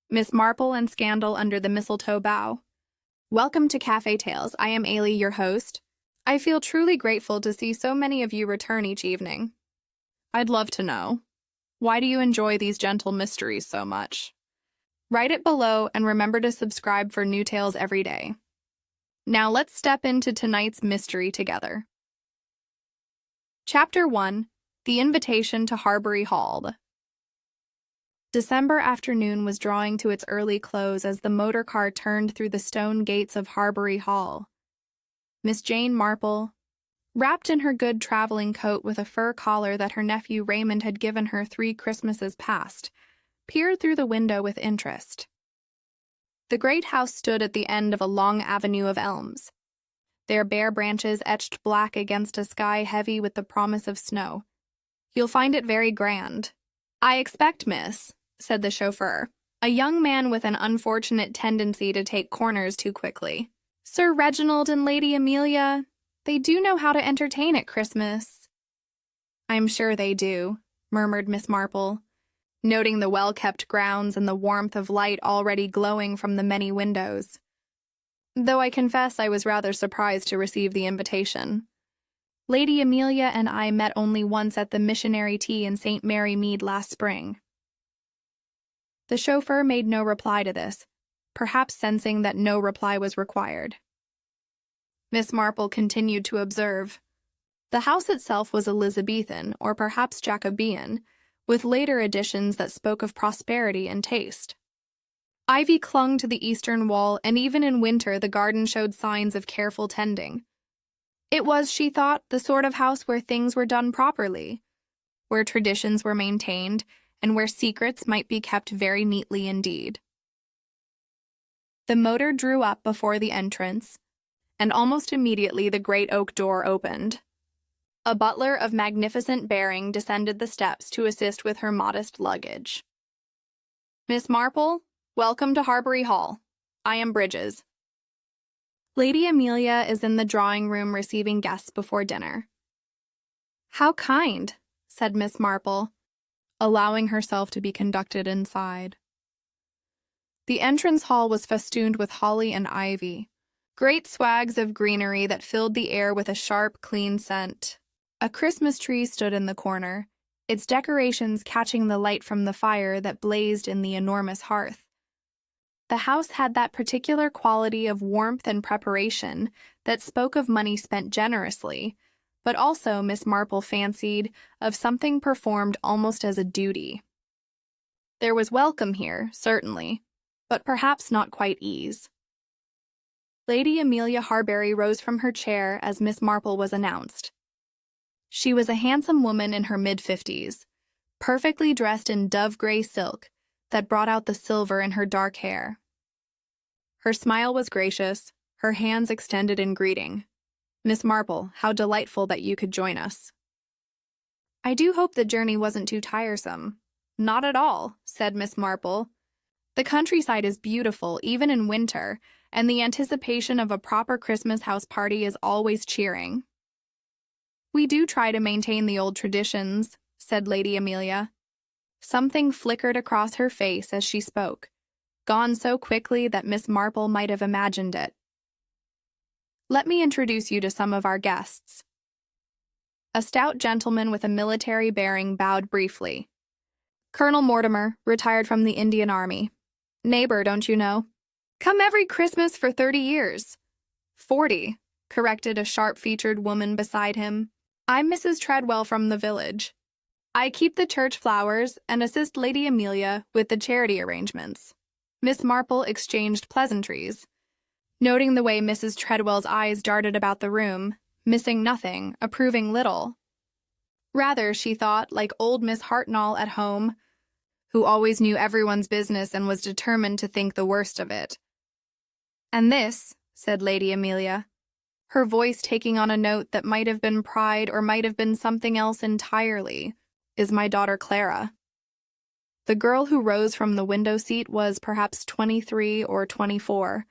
Miss Marple and Scandal under the Mistletoe Bough. Welcome to Cafe Tales. I am Ailey, your host. I feel truly grateful to see so many of you return each evening. I'd love to know, why do you enjoy these gentle mysteries so much? Write it below and remember to subscribe for new tales every day. Now let's step into tonight's mystery together. Chapter 1. The Invitation to Harbury Hall. December afternoon was drawing to its early close as the motor car turned through the stone gates of Harbury Hall. Miss Jane Marple, wrapped in her good traveling coat with a fur collar that her nephew Raymond had given her 3 Christmases past, peered through the window with interest. The great house stood at the end of a long avenue of elms, their bare branches etched black against a sky heavy with the promise of snow. "You'll find it very grand." "I expect, miss," said the chauffeur, a young man with an unfortunate tendency to take corners too quickly. "Sir Reginald and Lady Amelia, they do know how to entertain at Christmas." "I'm sure they do," murmured Miss Marple, noting the well-kept grounds and the warmth of light already glowing from the many windows. "Though I confess I was rather surprised to receive the invitation. Lady Amelia and I met only once at the missionary tea in St. Mary Mead last spring." The chauffeur made no reply to this, perhaps sensing that no reply was required. Miss Marple continued to observe. The house itself was Elizabethan, or perhaps Jacobean, with later additions that spoke of prosperity and taste. Ivy clung to the eastern wall, and even in winter the garden showed signs of careful tending. It was, she thought, the sort of house where things were done properly, where traditions were maintained, and where secrets might be kept very neatly indeed. The motor drew up before the entrance, and almost immediately the great oak door opened. A butler of magnificent bearing descended the steps to assist with her modest luggage. "Miss Marple, welcome to Harbury Hall. I am Bridges." "Lady Amelia is in the drawing-room receiving guests before dinner." "How kind," said Miss Marple, allowing herself to be conducted inside. The entrance hall was festooned with holly and ivy, great swags of greenery that filled the air with a sharp, clean scent. A Christmas tree stood in the corner, its decorations catching the light from the fire that blazed in the enormous hearth. The house had that particular quality of warmth and preparation that spoke of money spent generously, but also, Miss Marple fancied, of something performed almost as a duty. There was welcome here, certainly, but perhaps not quite ease. Lady Amelia Harbury rose from her chair as Miss Marple was announced. She was a handsome woman in her mid-50s, perfectly dressed in dove-gray silk that brought out the silver in her dark hair. Her smile was gracious, her hands extended in greeting. "Miss Marple, how delightful that you could join us." "I do hope the journey wasn't too tiresome." "Not at all," said Miss Marple. "The countryside is beautiful, even in winter, and the anticipation of a proper Christmas house party is always cheering." "We do try to maintain the old traditions," said Lady Amelia. Something flickered across her face as she spoke, gone so quickly that Miss Marple might have imagined it. "Let me introduce you to some of our guests." A stout gentleman with a military bearing bowed briefly. "Colonel Mortimer, retired from the Indian Army. Neighbor, don't you know? Come every Christmas for 30 years. 40, corrected a sharp-featured woman beside him. "I'm Mrs. Treadwell from the village. I keep the church flowers and assist Lady Amelia with the charity arrangements." Miss Marple exchanged pleasantries, noting the way Mrs. Treadwell's eyes darted about the room, missing nothing, approving little. Rather, she thought, like old Miss Hartnell at home, who always knew everyone's business and was determined to think the worst of it. "And this," said Lady Amelia, her voice taking on a note that might have been pride or might have been something else entirely, "is my daughter Clara." The girl who rose from the window seat was perhaps 23 or 24,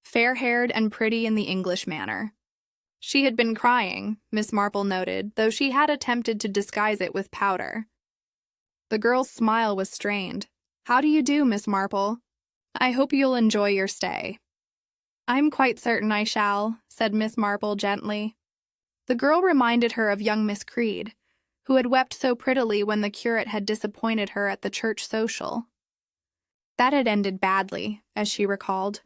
fair-haired and pretty in the English manner. She had been crying, Miss Marple noted, though she had attempted to disguise it with powder. The girl's smile was strained. "How do you do, Miss Marple?" I hope you'll enjoy your stay." "I'm quite certain I shall," said Miss Marple gently. The girl reminded her of young Miss Creed, who had wept so prettily when the curate had disappointed her at the church social. That had ended badly, as she recalled.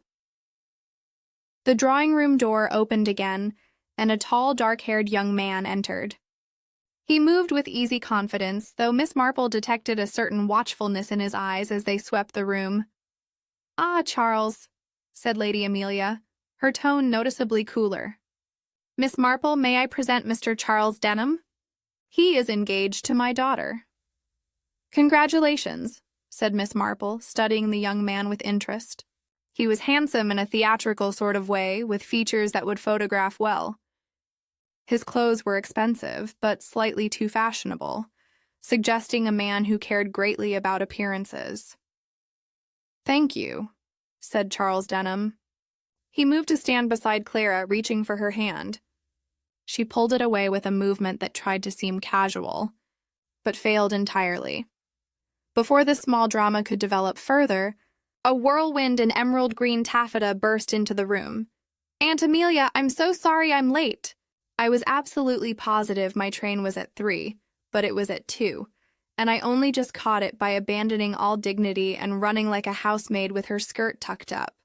The drawing-room door opened again, and a tall, dark-haired young man entered. He moved with easy confidence, though Miss Marple detected a certain watchfulness in his eyes as they swept the room. "Ah, Charles," said Lady Amelia, her tone noticeably cooler. "Miss Marple, may I present Mr. Charles Denham? He is engaged to my daughter." "Congratulations," said Miss Marple, studying the young man with interest. He was handsome in a theatrical sort of way, with features that would photograph well. His clothes were expensive, but slightly too fashionable, suggesting a man who cared greatly about appearances. "Thank you," said Charles Denham. He moved to stand beside Clara, reaching for her hand. She pulled it away with a movement that tried to seem casual, but failed entirely. Before this small drama could develop further, a whirlwind in emerald green taffeta burst into the room. "Aunt Amelia, I'm so sorry I'm late. I was absolutely positive my train was at 3, but it was at 2, and I only just caught it by abandoning all dignity and running like a housemaid with her skirt tucked up."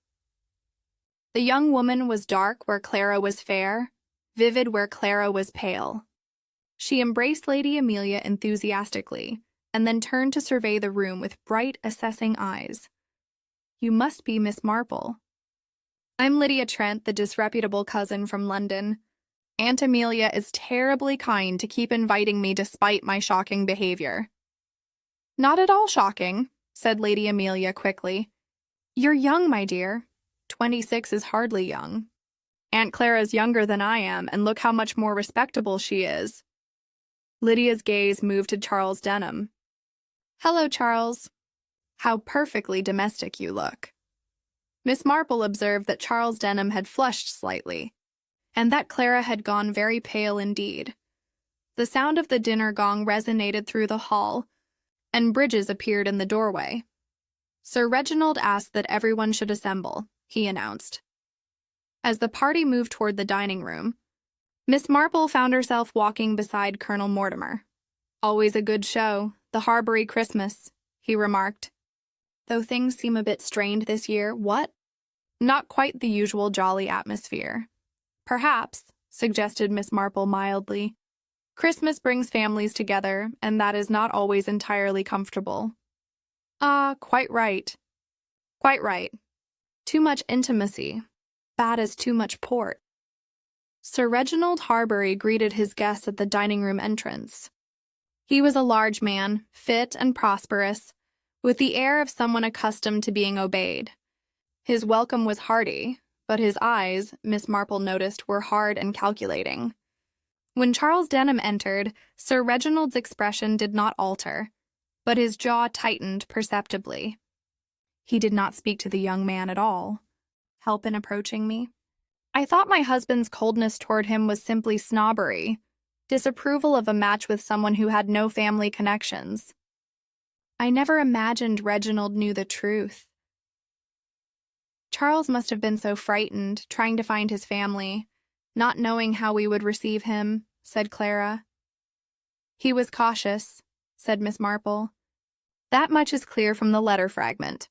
The young woman was dark where Clara was fair, vivid where Clara was pale. She embraced Lady Amelia enthusiastically, and then turned to survey the room with bright, assessing eyes. "You must be Miss Marple." "I'm Lydia Trent, the disreputable cousin from London. Aunt Amelia is terribly kind to keep inviting me despite my shocking behavior." "Not at all shocking," said Lady Amelia quickly. "You're young, my dear. 26 is hardly young. Aunt Clara's younger than I am, and look how much more respectable she is." Lydia's gaze moved to Charles Denham. "Hello, Charles. How perfectly domestic you look." Miss Marple observed that Charles Denham had flushed slightly, and that Clara had gone very pale indeed. The sound of the dinner gong resonated through the hall, and Bridges appeared in the doorway. "Sir Reginald asked that everyone should assemble," he announced. As the party moved toward the dining room, Miss Marple found herself walking beside Colonel Mortimer. "Always a good show, the Harbury Christmas," he remarked. "Though things seem a bit strained this year, what? Not quite the usual jolly atmosphere." "Perhaps," suggested Miss Marple mildly. "Christmas brings families together, and that is not always entirely comfortable." "Ah, quite right. Quite right. Too much intimacy. Bad as too much port." Sir Reginald Harbury greeted his guests at the dining-room entrance. He was a large man, fit and prosperous, with the air of someone accustomed to being obeyed. His welcome was hearty, but his eyes, Miss Marple noticed, were hard and calculating. When Charles Denham entered, Sir Reginald's expression did not alter, but his jaw tightened perceptibly. He did not speak to the young man at all. "Help in approaching me?" "I thought my husband's coldness toward him was simply snobbery, disapproval of a match with someone who had no family connections. I never imagined Reginald knew the truth." "Charles must have been so frightened, trying to find his family, not knowing how we would receive him," said Clara. "He was cautious," said Miss Marple. "That much is clear from the letter fragment.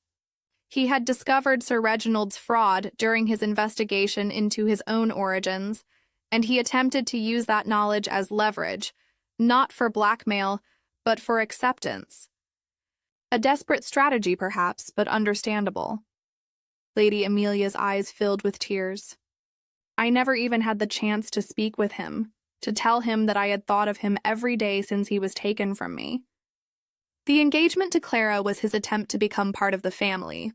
He had discovered Sir Reginald's fraud during his investigation into his own origins, and he attempted to use that knowledge as leverage, not for blackmail, but for acceptance. A desperate strategy, perhaps, but understandable." Lady Amelia's eyes filled with tears. "I never even had the chance to speak with him, to tell him that I had thought of him every day since he was taken from me. The engagement to Clara was his attempt to become part of the family,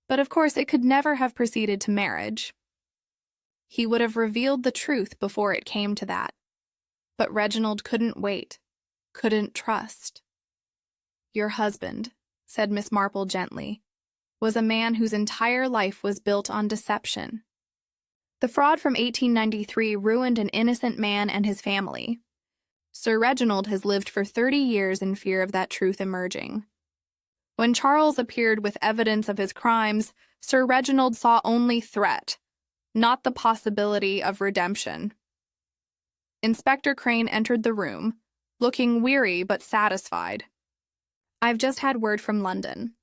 but of course it could never have proceeded to marriage. He would have revealed the truth before it came to that. But Reginald couldn't wait, couldn't trust." "Your husband," said Miss Marple gently, "was a man whose entire life was built on deception. The fraud from 1893 ruined an innocent man and his family. Sir Reginald has lived for 30 years in fear of that truth emerging. When Charles appeared with evidence of his crimes, Sir Reginald saw only threat, not the possibility of redemption. Inspector Crane entered the room, looking weary but satisfied. "I've just had word from London.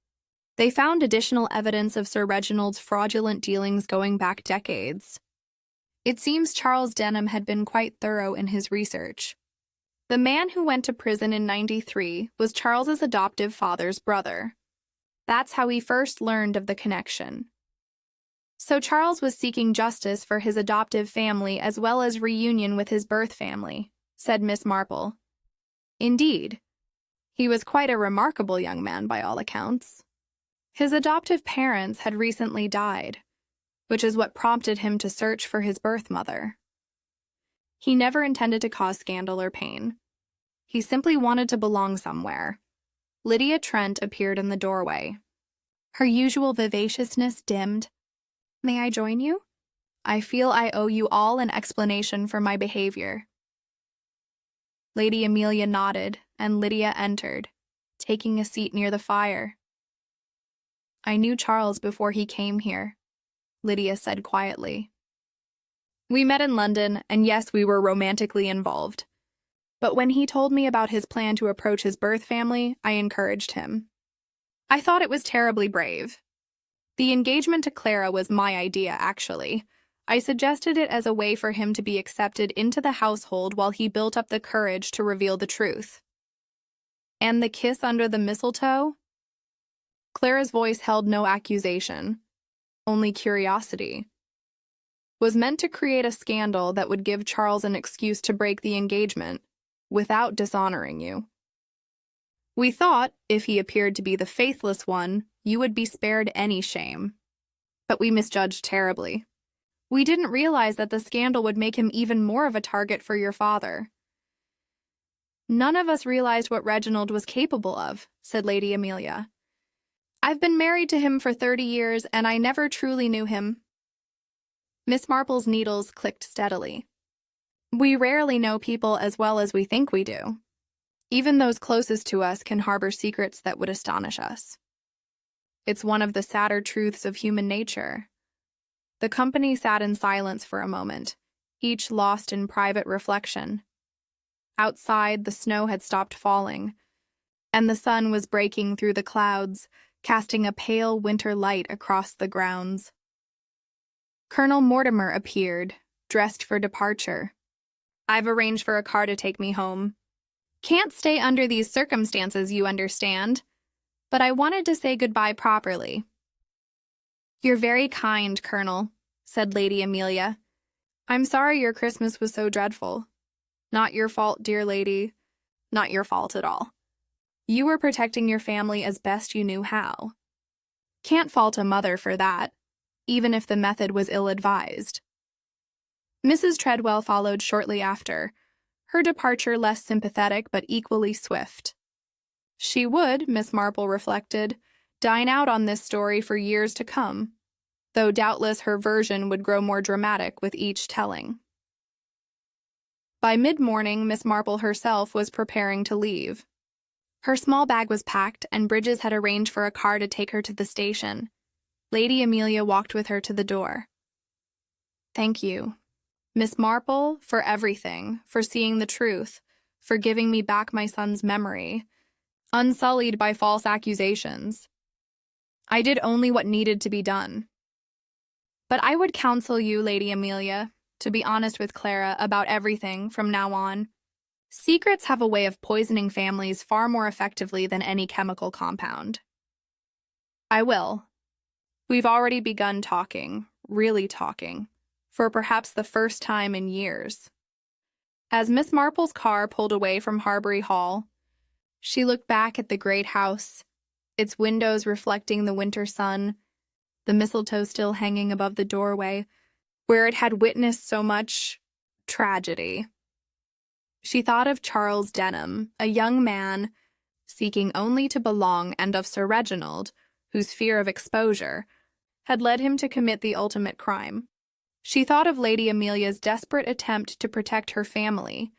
They found additional evidence of Sir Reginald's fraudulent dealings going back decades. It seems Charles Denham had been quite thorough in his research. The man who went to prison in '93 was Charles's adoptive father's brother. That's how he first learned of the connection. So Charles was seeking justice for his adoptive family as well as reunion with his birth family," said Miss Marple. "Indeed. He was quite a remarkable young man by all accounts. His adoptive parents had recently died, which is what prompted him to search for his birth mother. He never intended to cause scandal or pain. He simply wanted to belong somewhere." Lydia Trent appeared in the doorway. Her usual vivaciousness dimmed. "May I join you? I feel I owe you all an explanation for my behavior." Lady Amelia nodded, and Lydia entered, taking a seat near the fire. "I knew Charles before he came here," Lydia said quietly. "We met in London, and yes, we were romantically involved. But when he told me about his plan to approach his birth family, I encouraged him. I thought it was terribly brave. The engagement to Clara was my idea, actually. I suggested it as a way for him to be accepted into the household while he built up the courage to reveal the truth." "And the kiss under the mistletoe?" Clara's voice held no accusation, only curiosity. "Was meant to create a scandal that would give Charles an excuse to break the engagement, without dishonoring you. We thought, if he appeared to be the faithless one, you would be spared any shame. But we misjudged terribly. We didn't realize that the scandal would make him even more of a target for your father." "None of us realized what Reginald was capable of," said Lady Amelia. "I've been married to him for 30 years, and I never truly knew him." Miss Marple's needles clicked steadily. "We rarely know people as well as we think we do. Even those closest to us can harbor secrets that would astonish us. It's one of the sadder truths of human nature." The company sat in silence for a moment, each lost in private reflection. Outside, the snow had stopped falling, and the sun was breaking through the clouds, casting a pale winter light across the grounds. Colonel Mortimer appeared, dressed for departure. "I've arranged for a car to take me home. Can't stay under these circumstances, you understand. But I wanted to say goodbye properly." "You're very kind, Colonel," said Lady Amelia. "I'm sorry your Christmas was so dreadful. Not your fault, dear lady. Not your fault at all. You were protecting your family as best you knew how. Can't fault a mother for that, even if the method was ill-advised." Mrs. Treadwell followed shortly after, her departure less sympathetic but equally swift. She would, Miss Marple reflected, dine out on this story for years to come, though doubtless her version would grow more dramatic with each telling. By mid-morning, Miss Marple herself was preparing to leave. Her small bag was packed, and Bridges had arranged for a car to take her to the station. Lady Amelia walked with her to the door. "Thank you, Miss Marple, for everything, for seeing the truth, for giving me back my son's memory, unsullied by false accusations. I did only what needed to be done. But I would counsel you, Lady Amelia, to be honest with Clara about everything from now on. Secrets have a way of poisoning families far more effectively than any chemical compound." "I will. We've already begun talking, really talking, for perhaps the first time in years." As Miss Marple's car pulled away from Harbury Hall, she looked back at the great house, its windows reflecting the winter sun, the mistletoe still hanging above the doorway, where it had witnessed so much tragedy. She thought of Charles Denham, a young man seeking only to belong, and of Sir Reginald, whose fear of exposure had led him to commit the ultimate crime. She thought of Lady Amelia's desperate attempt to protect her family,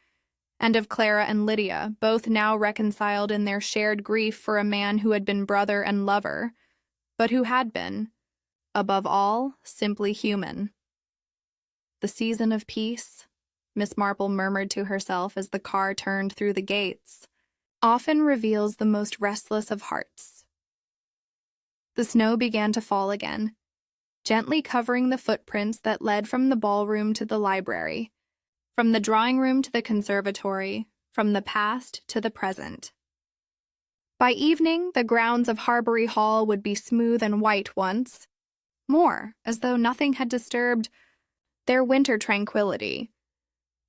and of Clara and Lydia, both now reconciled in their shared grief for a man who had been brother and lover, but who had been, above all, simply human. The season of peace, Miss Marple murmured to herself as the car turned through the gates, often reveals the most restless of hearts. The snow began to fall again, gently covering the footprints that led from the ballroom to the library, from the drawing room to the conservatory, from the past to the present. By evening, the grounds of Harbury Hall would be smooth and white once more, as though nothing had disturbed their winter tranquility.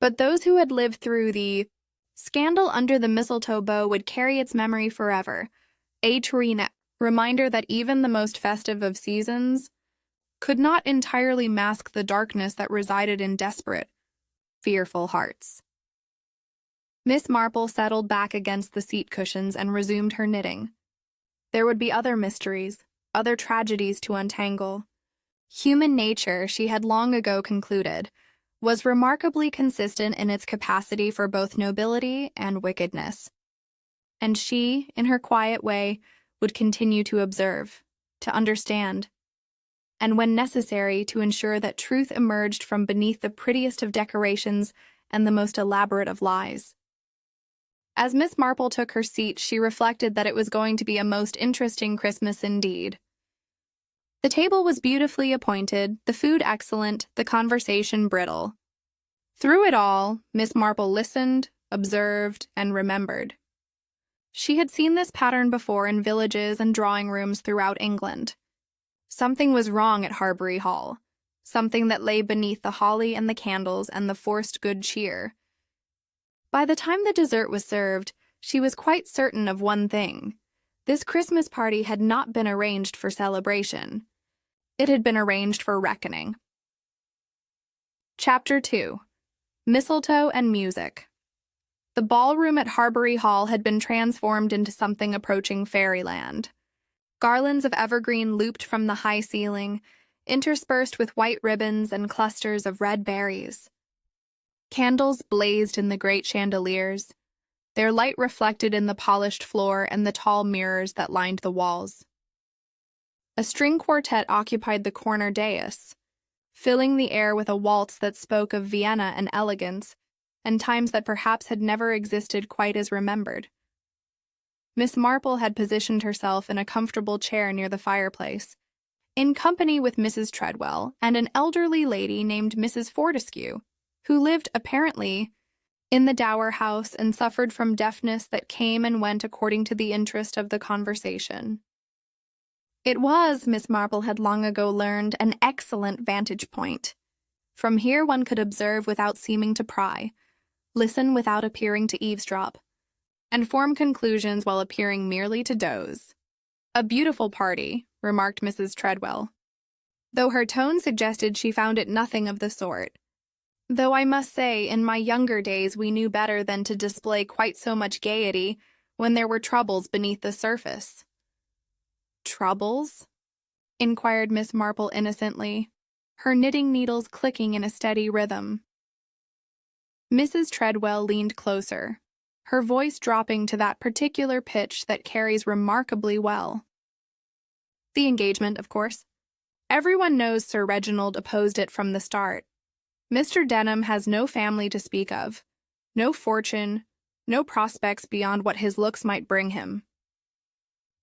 But those who had lived through the scandal under the mistletoe bough would carry its memory forever, a terrena reminder that even the most festive of seasons could not entirely mask the darkness that resided in desperate, fearful hearts. Miss Marple settled back against the seat cushions and resumed her knitting. There would be other mysteries, other tragedies to untangle. Human nature, she had long ago concluded, was remarkably consistent in its capacity for both nobility and wickedness. And she, in her quiet way, would continue to observe, to understand, and when necessary to ensure that truth emerged from beneath the prettiest of decorations and the most elaborate of lies. As Miss Marple took her seat, she reflected that it was going to be a most interesting Christmas indeed. The table was beautifully appointed, the food excellent, the conversation brittle. Through it all, Miss Marple listened, observed, and remembered. She had seen this pattern before in villages and drawing rooms throughout England. Something was wrong at Harbury Hall, something that lay beneath the holly and the candles and the forced good cheer. By the time the dessert was served, she was quite certain of one thing. This Christmas party had not been arranged for celebration. It had been arranged for reckoning. Chapter 2. Mistletoe and Music. The ballroom at Harbury Hall had been transformed into something approaching fairyland. Garlands of evergreen looped from the high ceiling, interspersed with white ribbons and clusters of red berries. Candles blazed in the great chandeliers, their light reflected in the polished floor and the tall mirrors that lined the walls. A string quartet occupied the corner dais, filling the air with a waltz that spoke of Vienna and elegance, and times that perhaps had never existed quite as remembered. Miss Marple had positioned herself in a comfortable chair near the fireplace, in company with Mrs. Treadwell and an elderly lady named Mrs. Fortescue, who lived, apparently, in the dower house and suffered from deafness that came and went according to the interest of the conversation. It was, Miss Marple had long ago learned, an excellent vantage point. From here one could observe without seeming to pry, listen without appearing to eavesdrop, and form conclusions while appearing merely to doze. "A beautiful party," remarked Mrs. Treadwell, though her tone suggested she found it nothing of the sort. "Though I must say, in my younger days we knew better than to display quite so much gaiety when there were troubles beneath the surface." "Troubles?" inquired Miss Marple innocently, her knitting needles clicking in a steady rhythm. Mrs. Treadwell leaned closer, her voice dropping to that particular pitch that carries remarkably well. "The engagement, of course. Everyone knows Sir Reginald opposed it from the start. Mr. Denham has no family to speak of, no fortune, no prospects beyond what his looks might bring him.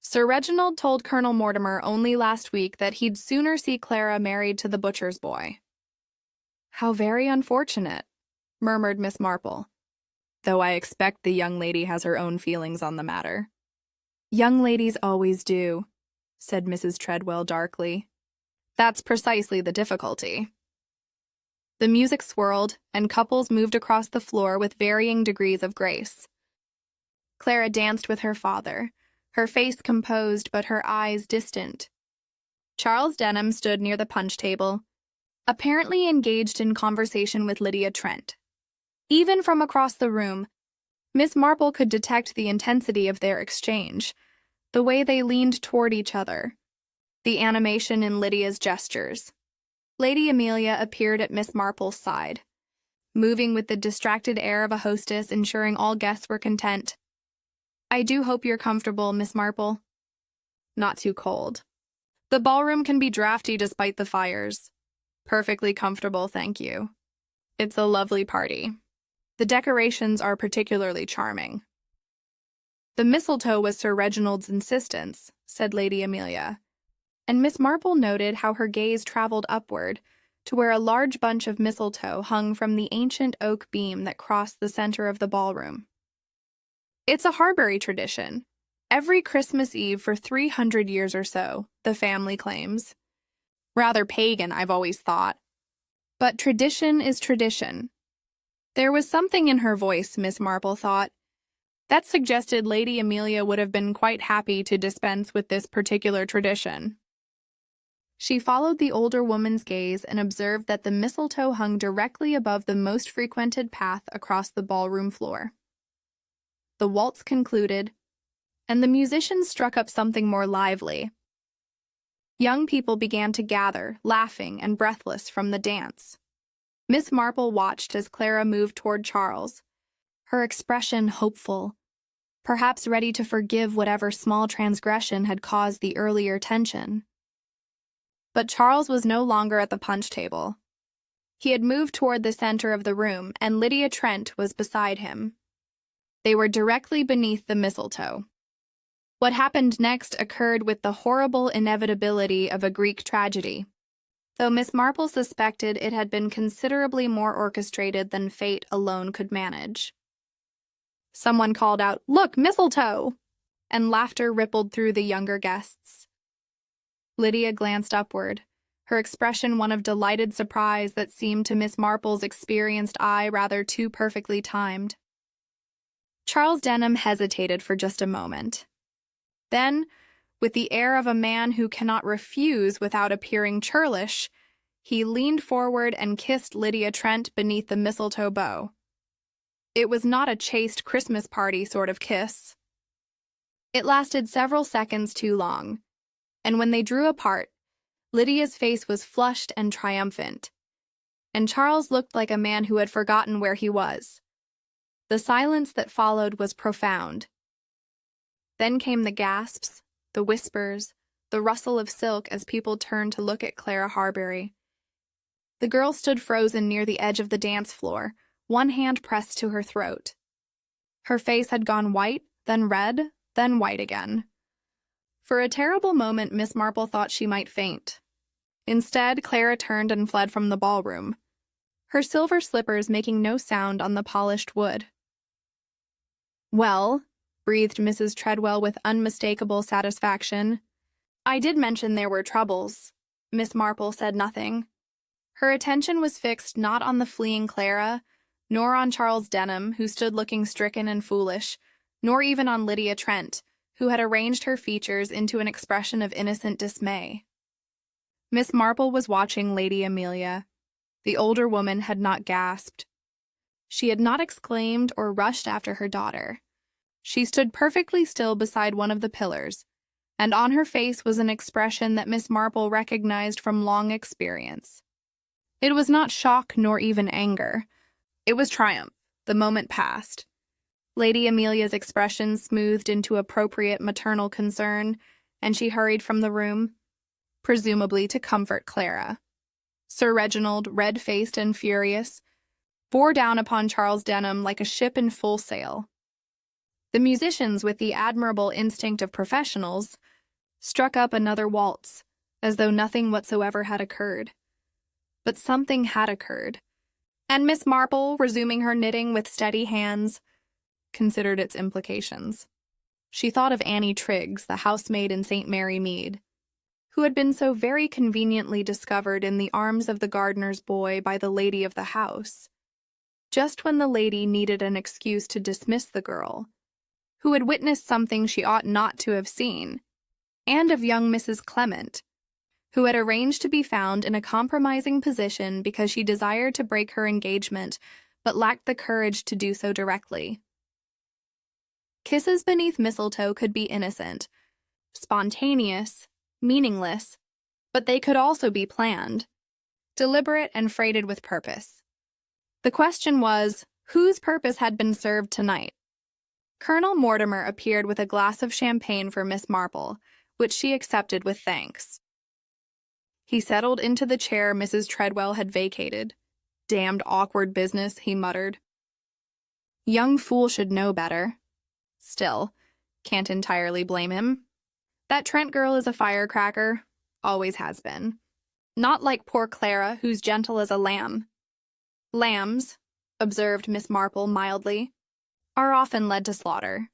Sir Reginald told Colonel Mortimer only last week that he'd sooner see Clara married to the butcher's boy." "How very unfortunate," murmured Miss Marple, "though I expect the young lady has her own feelings on the matter." "Young ladies always do," said Mrs. Treadwell darkly. "That's precisely the difficulty." The music swirled, and couples moved across the floor with varying degrees of grace. Clara danced with her father, her face composed but her eyes distant. Charles Denham stood near the punch table, apparently engaged in conversation with Lydia Trent. Even from across the room, Miss Marple could detect the intensity of their exchange, the way they leaned toward each other, the animation in Lydia's gestures. Lady Amelia appeared at Miss Marple's side. moving with the distracted air of a hostess, ensuring all guests were content. "I do hope you're comfortable, Miss Marple." "Not too cold. The ballroom can be drafty despite the fires." "Perfectly comfortable, thank you. It's a lovely party. The decorations are particularly charming." "The mistletoe was Sir Reginald's insistence," said Lady Amelia, and Miss Marple noted how her gaze traveled upward to where a large bunch of mistletoe hung from the ancient oak beam that crossed the center of the ballroom. "It's a Harbury tradition. Every Christmas Eve for 300 years or so, the family claims. Rather pagan, I've always thought. But tradition is tradition." There was something in her voice, Miss Marple thought, that suggested Lady Amelia would have been quite happy to dispense with this particular tradition. She followed the older woman's gaze and observed that the mistletoe hung directly above the most frequented path across the ballroom floor. The waltz concluded, and the musicians struck up something more lively. Young people began to gather, laughing and breathless from the dance. Miss Marple watched as Clara moved toward Charles, her expression hopeful, perhaps ready to forgive whatever small transgression had caused the earlier tension. But Charles was no longer at the punch table. He had moved toward the center of the room, and Lydia Trent was beside him. They were directly beneath the mistletoe. What happened next occurred with the horrible inevitability of a Greek tragedy, though Miss Marple suspected it had been considerably more orchestrated than fate alone could manage. Someone called out, "Look, mistletoe!" and laughter rippled through the younger guests. Lydia glanced upward, her expression one of delighted surprise that seemed to Miss Marple's experienced eye rather too perfectly timed. Charles Denham hesitated for just a moment. Then, with the air of a man who cannot refuse without appearing churlish, he leaned forward and kissed Lydia Trent beneath the mistletoe bough. It was not a chaste Christmas party sort of kiss. It lasted several seconds too long, and when they drew apart, Lydia's face was flushed and triumphant, and Charles looked like a man who had forgotten where he was. The silence that followed was profound. Then came the gasps, the whispers, the rustle of silk as people turned to look at Clara Harbury. The girl stood frozen near the edge of the dance floor, one hand pressed to her throat. Her face had gone white, then red, then white again. For a terrible moment, Miss Marple thought she might faint. Instead, Clara turned and fled from the ballroom, her silver slippers making no sound on the polished wood. "Well," breathed Mrs. Treadwell with unmistakable satisfaction. "I did mention there were troubles." Miss Marple said nothing. Her attention was fixed not on the fleeing Clara, nor on Charles Denham, who stood looking stricken and foolish, nor even on Lydia Trent, who had arranged her features into an expression of innocent dismay. Miss Marple was watching Lady Amelia. The older woman had not gasped. She had not exclaimed or rushed after her daughter. She stood perfectly still beside one of the pillars, and on her face was an expression that Miss Marple recognized from long experience. It was not shock nor even anger. It was triumph. The moment passed. Lady Amelia's expression smoothed into appropriate maternal concern, and she hurried from the room, presumably to comfort Clara. Sir Reginald, red-faced and furious, bore down upon Charles Denham like a ship in full sail. The musicians, with the admirable instinct of professionals, struck up another waltz, as though nothing whatsoever had occurred. But something had occurred, and Miss Marple, resuming her knitting with steady hands, considered its implications. She thought of Annie Triggs, the housemaid in St. Mary Mead, who had been so very conveniently discovered in the arms of the gardener's boy by the lady of the house, just when the lady needed an excuse to dismiss the girl, who had witnessed something she ought not to have seen, and of young Mrs. Clement, who had arranged to be found in a compromising position because she desired to break her engagement but lacked the courage to do so directly. Kisses beneath mistletoe could be innocent, spontaneous, meaningless, but they could also be planned, deliberate and freighted with purpose. The question was, whose purpose had been served tonight? Colonel Mortimer appeared with a glass of champagne for Miss Marple, which she accepted with thanks. He settled into the chair Mrs. Treadwell had vacated. "Damned awkward business," he muttered. Young fool should know better. Still, can't entirely blame him. That Trent girl is a firecracker. Always has been. Not like poor Clara, who's gentle as a lamb. Lambs, observed Miss Marple mildly, are often led to slaughter.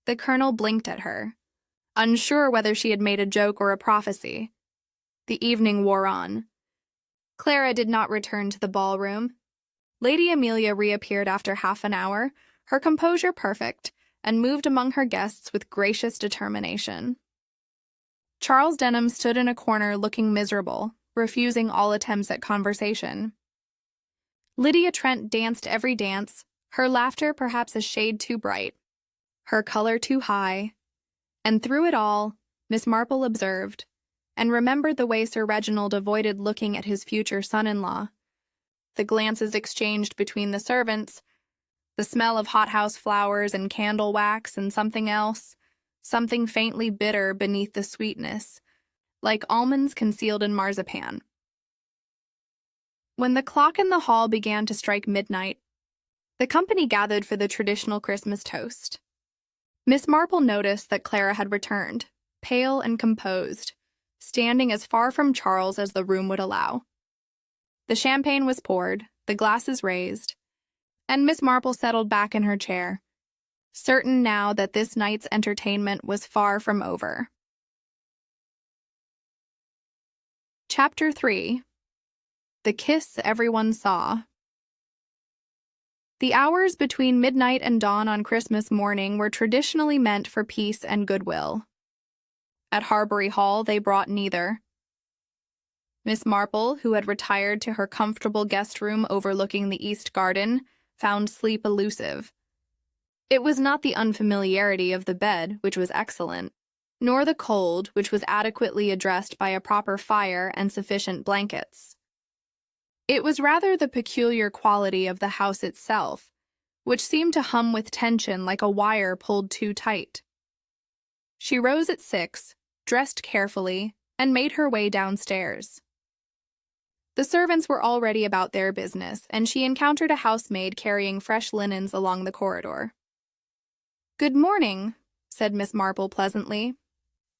The colonel blinked at her, unsure whether she had made a joke or a prophecy. The evening wore on. Clara did not return to the ballroom. Lady Amelia reappeared after half an hour, her composure perfect, and moved among her guests with gracious determination. Charles Denham stood in a corner looking miserable, refusing all attempts at conversation. Lydia Trent danced every dance, her laughter perhaps a shade too bright, her color too high, and through it all, Miss Marple observed, and remembered the way Sir Reginald avoided looking at his future son-in-law, the glances exchanged between the servants, the smell of hothouse flowers and candle wax and something else, something faintly bitter beneath the sweetness, like almonds concealed in marzipan. When the clock in the hall began to strike midnight, the company gathered for the traditional Christmas toast. Miss Marple noticed that Clara had returned, pale and composed, standing as far from Charles as the room would allow. The champagne was poured, the glasses raised, and Miss Marple settled back in her chair, certain now that this night's entertainment was far from over. Chapter 3. The Kiss Everyone Saw. The hours between midnight and dawn on Christmas morning were traditionally meant for peace and goodwill. At Harbury Hall they brought neither. Miss Marple, who had retired to her comfortable guest room overlooking the East Garden, found sleep elusive. It was not the unfamiliarity of the bed, which was excellent, nor the cold, which was adequately addressed by a proper fire and sufficient blankets. It was rather the peculiar quality of the house itself, which seemed to hum with tension like a wire pulled too tight. She rose at 6, dressed carefully, and made her way downstairs. The servants were already about their business, and she encountered a housemaid carrying fresh linens along the corridor. "Good morning," said Miss Marple pleasantly.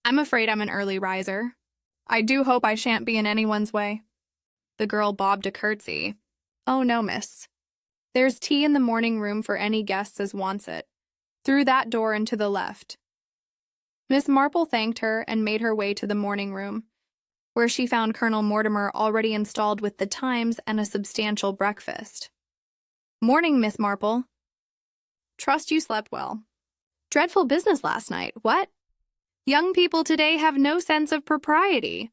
"I'm afraid I'm an early riser. I do hope I shan't be in anyone's way." The girl bobbed a curtsy. "Oh, no, miss. There's tea in the morning room for any guests as wants it. Through that door and to the left." Miss Marple thanked her and made her way to the morning room, where she found Colonel Mortimer already installed with the Times and a substantial breakfast. "Morning, Miss Marple." "Trust you slept well. Dreadful business last night, what? Young people today have no sense of propriety."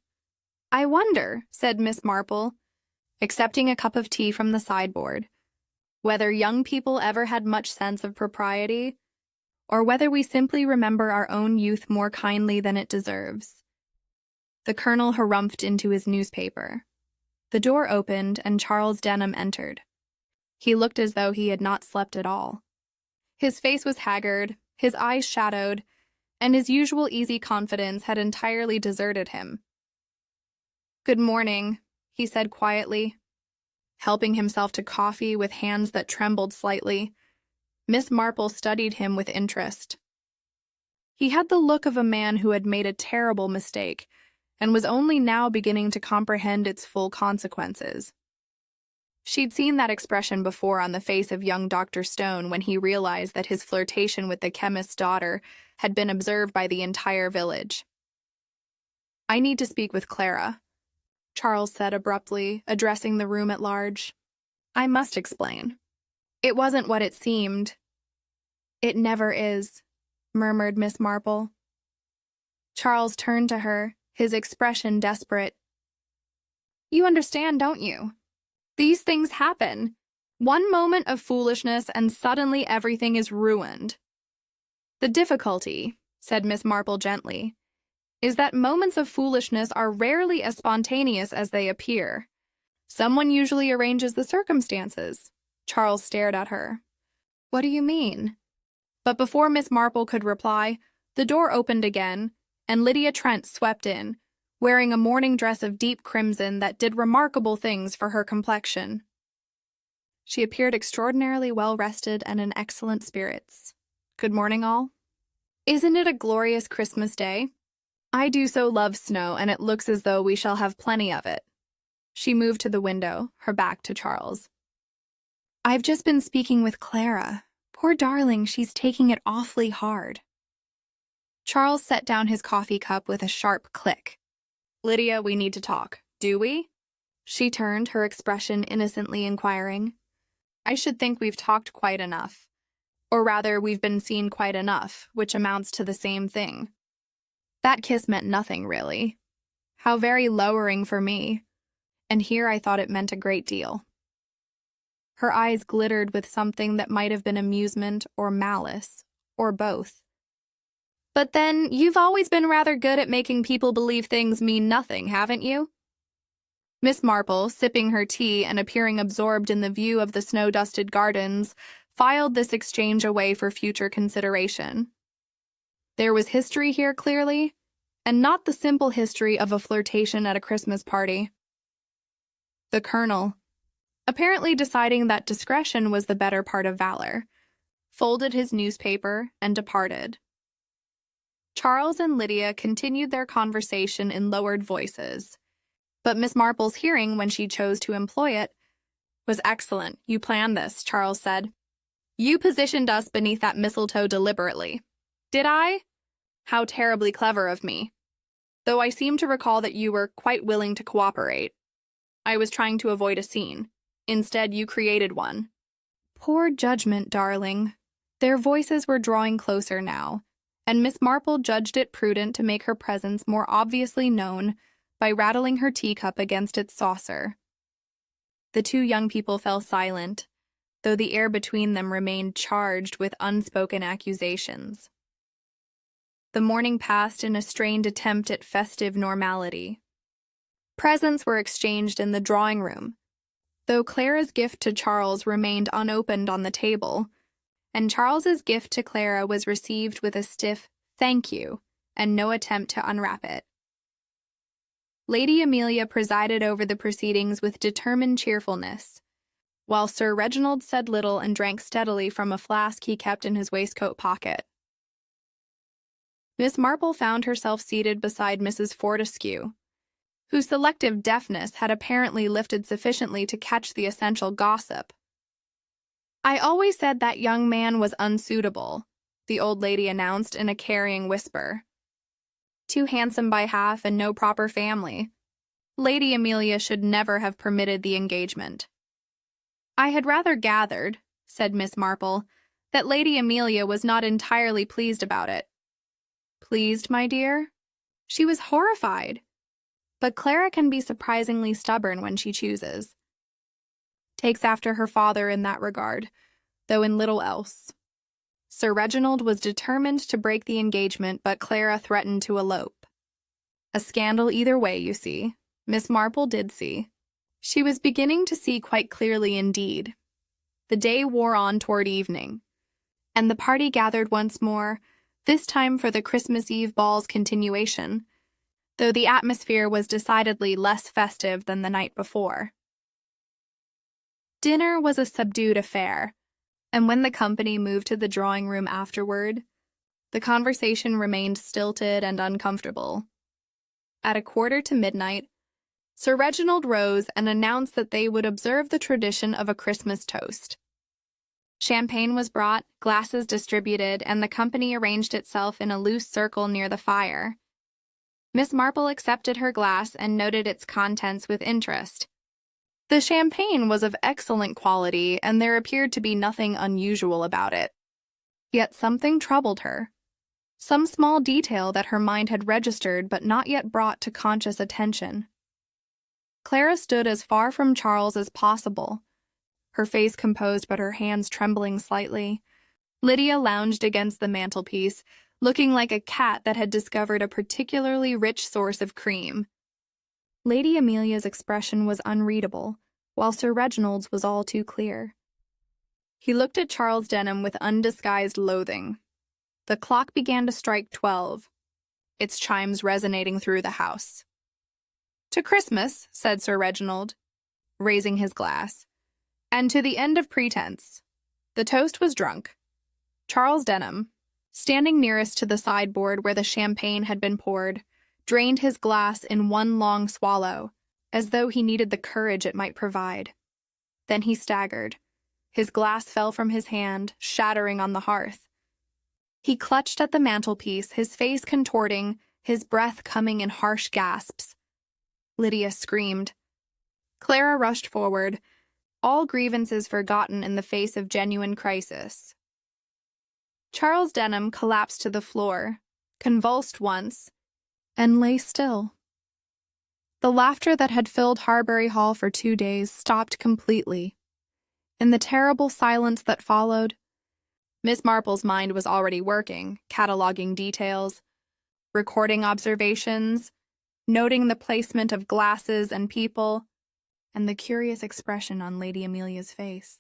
"I wonder," said Miss Marple, accepting a cup of tea from the sideboard, "whether young people ever had much sense of propriety, or whether we simply remember our own youth more kindly than it deserves." The colonel harumphed into his newspaper. The door opened, and Charles Denham entered. He looked as though he had not slept at all. His face was haggard, his eyes shadowed, and his usual easy confidence had entirely deserted him. "Good morning," he said quietly, helping himself to coffee with hands that trembled slightly. Miss Marple studied him with interest. He had the look of a man who had made a terrible mistake and was only now beginning to comprehend its full consequences. She'd seen that expression before on the face of young Dr. Stone when he realized that his flirtation with the chemist's daughter had been observed by the entire village. "I need to speak with Clara," Charles said abruptly, addressing the room at large. "I must explain. It wasn't what it seemed." "It never is," murmured Miss Marple. Charles turned to her, his expression desperate. "You understand, don't you? These things happen. One moment of foolishness and suddenly everything is ruined." "The difficulty," said Miss Marple gently, "is that moments of foolishness are rarely as spontaneous as they appear. Someone usually arranges the circumstances. Charles stared at her. What do you mean? But before Miss Marple could reply, the door opened again, and Lydia Trent swept in, wearing a morning dress of deep crimson that did remarkable things for her complexion. She appeared extraordinarily well-rested and in excellent spirits. Good morning, all. Isn't it a glorious Christmas day? I do so love snow, and it looks as though we shall have plenty of it. She moved to the window, her back to Charles. I've just been speaking with Clara. Poor darling, she's taking it awfully hard. Charles set down his coffee cup with a sharp click. Lydia, we need to talk. Do we? She turned, her expression innocently inquiring. I should think we've talked quite enough. Or rather, we've been seen quite enough, which amounts to the same thing. That kiss meant nothing, really. How very lowering for me. And here I thought it meant a great deal. Her eyes glittered with something that might have been amusement or malice, or both. But then, you've always been rather good at making people believe things mean nothing, haven't you? Miss Marple, sipping her tea and appearing absorbed in the view of the snow-dusted gardens, filed this exchange away for future consideration. There was history here, clearly, and not the simple history of a flirtation at a Christmas party. The Colonel, apparently deciding that discretion was the better part of valor, folded his newspaper and departed. Charles and Lydia continued their conversation in lowered voices, but Miss Marple's hearing, when she chose to employ it, was excellent. You planned this, Charles said. You positioned us beneath that mistletoe deliberately. Did I? How terribly clever of me. Though I seem to recall that you were quite willing to cooperate. I was trying to avoid a scene. Instead, you created one. Poor judgment, darling. Their voices were drawing closer now, and Miss Marple judged it prudent to make her presence more obviously known by rattling her teacup against its saucer. The two young people fell silent, though the air between them remained charged with unspoken accusations. The morning passed in a strained attempt at festive normality. Presents were exchanged in the drawing room, though Clara's gift to Charles remained unopened on the table, and Charles's gift to Clara was received with a stiff "thank you" and no attempt to unwrap it. Lady Amelia presided over the proceedings with determined cheerfulness, while Sir Reginald said little and drank steadily from a flask he kept in his waistcoat pocket. Miss Marple found herself seated beside Mrs. Fortescue, whose selective deafness had apparently lifted sufficiently to catch the essential gossip. I always said that young man was unsuitable, the old lady announced in a carrying whisper. Too handsome by half and no proper family. Lady Amelia should never have permitted the engagement. I had rather gathered, said Miss Marple, that Lady Amelia was not entirely pleased about it. Pleased, my dear? She was horrified. But Clara can be surprisingly stubborn when she chooses. Takes after her father in that regard, though in little else. Sir Reginald was determined to break the engagement, but Clara threatened to elope. A scandal either way, you see. Miss Marple did see. She was beginning to see quite clearly indeed. The day wore on toward evening, and the party gathered once more, this time for the Christmas Eve ball's continuation, though the atmosphere was decidedly less festive than the night before. Dinner was a subdued affair, and when the company moved to the drawing room afterward, the conversation remained stilted and uncomfortable. At midnight, Sir Reginald rose and announced that they would observe the tradition of a Christmas toast. Champagne was brought, glasses distributed, and the company arranged itself in a loose circle near the fire. Miss Marple accepted her glass and noted its contents with interest. The champagne was of excellent quality, and there appeared to be nothing unusual about it. Yet something troubled her. Some small detail that her mind had registered but not yet brought to conscious attention. Clara stood as far from Charles as possible, her face composed but her hands trembling slightly. Lydia lounged against the mantelpiece, looking like a cat that had discovered a particularly rich source of cream. Lady Amelia's expression was unreadable, while Sir Reginald's was all too clear. He looked at Charles Denham with undisguised loathing. The clock began to strike 12, its chimes resonating through the house. "To Christmas," said Sir Reginald, raising his glass, "and to the end of pretense." The toast was drunk. Charles Denham, standing nearest to the sideboard where the champagne had been poured, drained his glass in one long swallow, as though he needed the courage it might provide. Then he staggered. His glass fell from his hand, shattering on the hearth. He clutched at the mantelpiece, his face contorting, his breath coming in harsh gasps. Lydia screamed. Clara rushed forward, all grievances forgotten in the face of genuine crisis. Charles Denham collapsed to the floor, convulsed once, and lay still. The laughter that had filled Harbury Hall for 2 days stopped completely. In the terrible silence that followed, Miss Marple's mind was already working, cataloging details, recording observations, noting the placement of glasses and people, and the curious expression on Lady Amelia's face.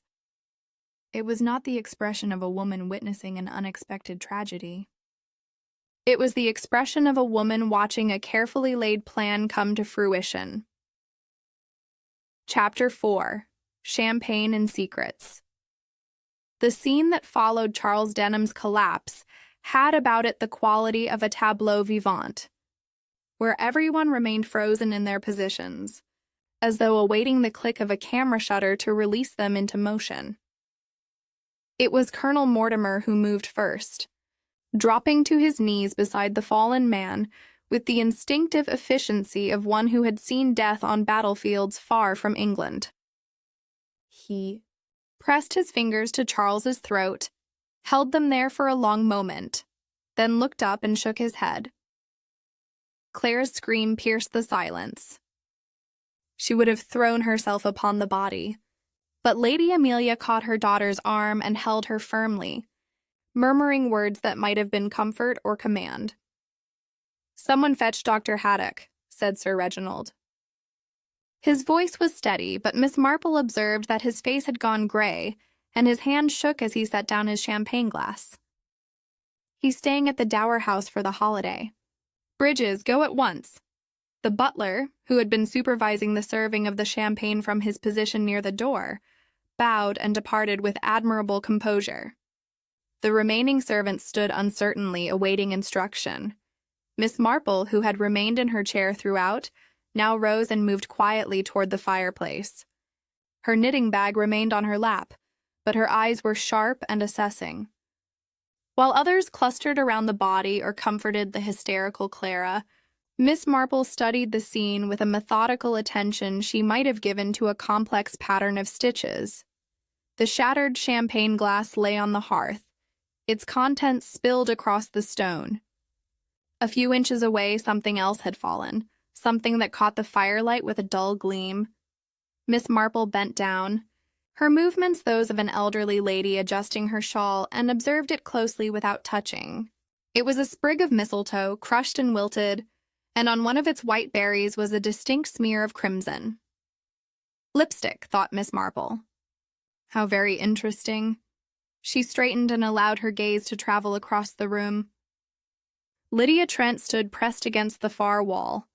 It was not the expression of a woman witnessing an unexpected tragedy. It was the expression of a woman watching a carefully laid plan come to fruition. Chapter 4. Champagne and Secrets. The scene that followed Charles Denham's collapse had about it the quality of a tableau vivant, where everyone remained frozen in their positions, as though awaiting the click of a camera shutter to release them into motion. It was Colonel Mortimer who moved first, dropping to his knees beside the fallen man with the instinctive efficiency of one who had seen death on battlefields far from England. He pressed his fingers to Charles's throat, held them there for a long moment, then looked up and shook his head. Clara's scream pierced the silence. She would have thrown herself upon the body, but Lady Amelia caught her daughter's arm and held her firmly, murmuring words that might have been comfort or command. "Someone fetch Dr. Haddock," said Sir Reginald. His voice was steady, but Miss Marple observed that his face had gone gray, and his hand shook as he set down his champagne glass. "He's staying at the Dower House for the holiday. Bridges, go at once." The butler, who had been supervising the serving of the champagne from his position near the door, bowed and departed with admirable composure. The remaining servants stood uncertainly, awaiting instruction. Miss Marple, who had remained in her chair throughout, now rose and moved quietly toward the fireplace. Her knitting bag remained on her lap, but her eyes were sharp and assessing. While others clustered around the body or comforted the hysterical Clara, Miss Marple studied the scene with a methodical attention she might have given to a complex pattern of stitches. The shattered champagne glass lay on the hearth, its contents spilled across the stone. A few inches away, something else had fallen, something that caught the firelight with a dull gleam. Miss Marple bent down, her movements those of an elderly lady adjusting her shawl, and observed it closely without touching. It was a sprig of mistletoe, crushed and wilted, and on one of its white berries was a distinct smear of crimson. "Lipstick," thought Miss Marple. How very interesting. She straightened and allowed her gaze to travel across the room. Lydia Trent stood pressed against the far wall,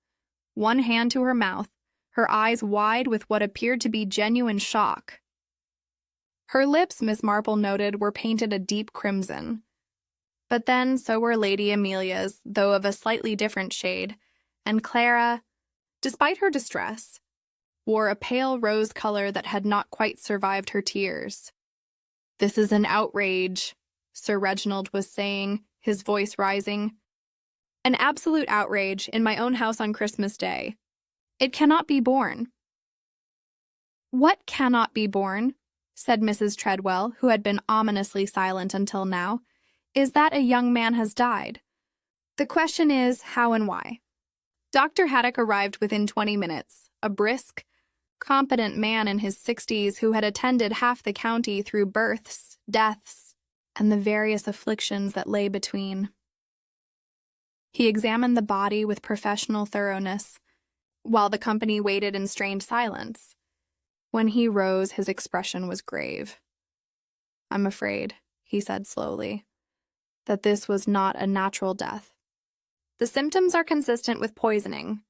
one hand to her mouth, her eyes wide with what appeared to be genuine shock. Her lips, Miss Marple noted, were painted a deep crimson. But then so were Lady Amelia's, though of a slightly different shade, and Clara, despite her distress, wore a pale rose color that had not quite survived her tears. "This is an outrage," Sir Reginald was saying, his voice rising. "An absolute outrage in my own house on Christmas Day. It cannot be borne." "What cannot be borne?" said Mrs. Treadwell, who had been ominously silent until now, "is that a young man has died. The question is, how and why?" Dr. Haddock arrived within 20 minutes, a brisk, competent man in his 60s who had attended half the county through births, deaths, and the various afflictions that lay between. He examined the body with professional thoroughness, while the company waited in strained silence. When he rose, his expression was grave. "I'm afraid," he said slowly, "that this was not a natural death. The symptoms are consistent with poisoning.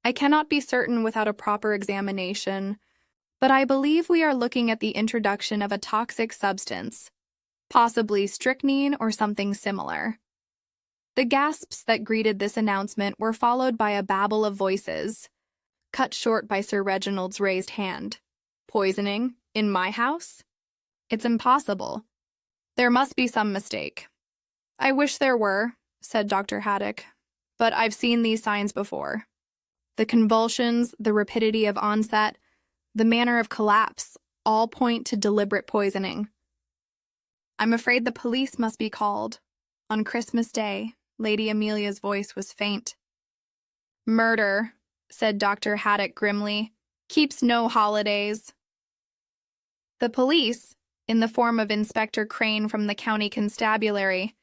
I cannot be certain without a proper examination, but I believe we are looking at the introduction of a toxic substance, possibly strychnine or something similar." The gasps that greeted this announcement were followed by a babble of voices, cut short by Sir Reginald's raised hand. "Poisoning? In my house? It's impossible. There must be some mistake." "I wish there were," said Dr. Haddock, "but I've seen these signs before. The convulsions, the rapidity of onset, the manner of collapse, all point to deliberate poisoning. I'm afraid the police must be called. On Christmas Day," Lady Amelia's voice was faint. "Murder," said Dr. Haddock grimly, "keeps no holidays." The police, in the form of Inspector Crane from the county constabulary,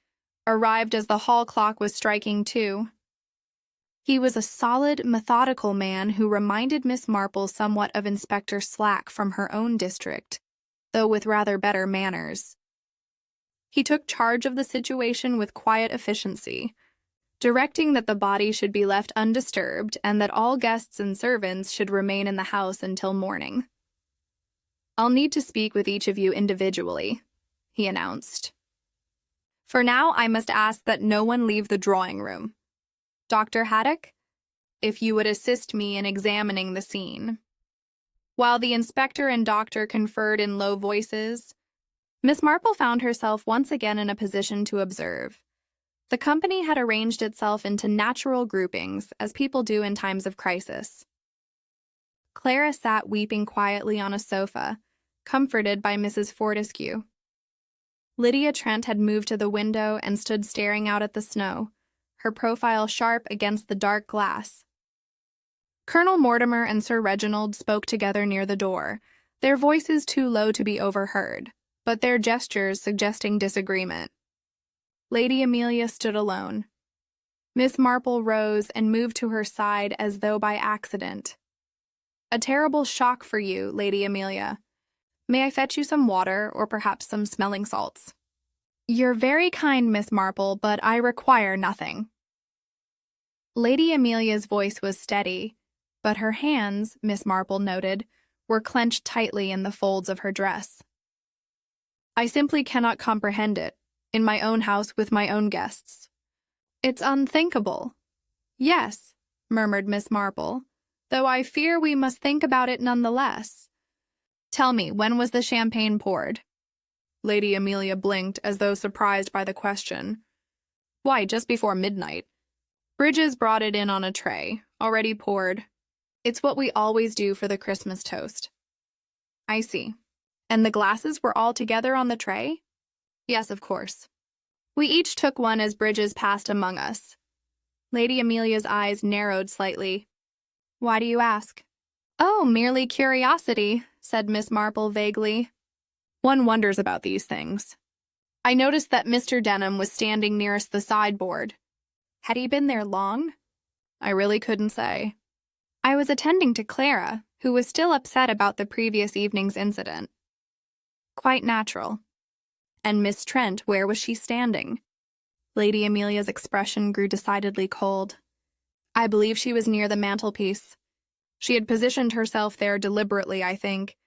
arrived as the hall clock was striking 2. He was a solid, methodical man who reminded Miss Marple somewhat of Inspector Slack from her own district, though with rather better manners. He took charge of the situation with quiet efficiency, directing that the body should be left undisturbed and that all guests and servants should remain in the house until morning. "I'll need to speak with each of you individually," he announced. "For now, I must ask that no one leave the drawing room. Dr. Haddock, if you would assist me in examining the scene." While the inspector and doctor conferred in low voices, Miss Marple found herself once again in a position to observe. The company had arranged itself into natural groupings, as people do in times of crisis. Clara sat weeping quietly on a sofa, comforted by Mrs. Fortescue. Lydia Trent had moved to the window and stood staring out at the snow, her profile sharp against the dark glass. Colonel Mortimer and Sir Reginald spoke together near the door, their voices too low to be overheard, but their gestures suggesting disagreement. Lady Amelia stood alone. Miss Marple rose and moved to her side as though by accident. "A terrible shock for you, Lady Amelia. May I fetch you some water, or perhaps some smelling salts?" "You're very kind, Miss Marple, but I require nothing." Lady Amelia's voice was steady, but her hands, Miss Marple noted, were clenched tightly in the folds of her dress. "I simply cannot comprehend it, in my own house with my own guests. It's unthinkable." "Yes," murmured Miss Marple, "though I fear we must think about it nonetheless. Tell me, when was the champagne poured?" Lady Amelia blinked as though surprised by the question. "Why, just before midnight. Bridges brought it in on a tray, already poured. It's what we always do for the Christmas toast." "I see. And the glasses were all together on the tray?" "Yes, of course. We each took one as Bridges passed among us." Lady Amelia's eyes narrowed slightly. "Why do you ask?" "Oh, merely curiosity," said Miss Marple vaguely. "One wonders about these things. I noticed that Mr. Denham was standing nearest the sideboard. Had he been there long?" "I really couldn't say. I was attending to Clara, who was still upset about the previous evening's incident." "Quite natural. And Miss Trent, where was she standing?" Lady Amelia's expression grew decidedly cold. "I believe she was near the mantelpiece. She had positioned herself there deliberately, I think,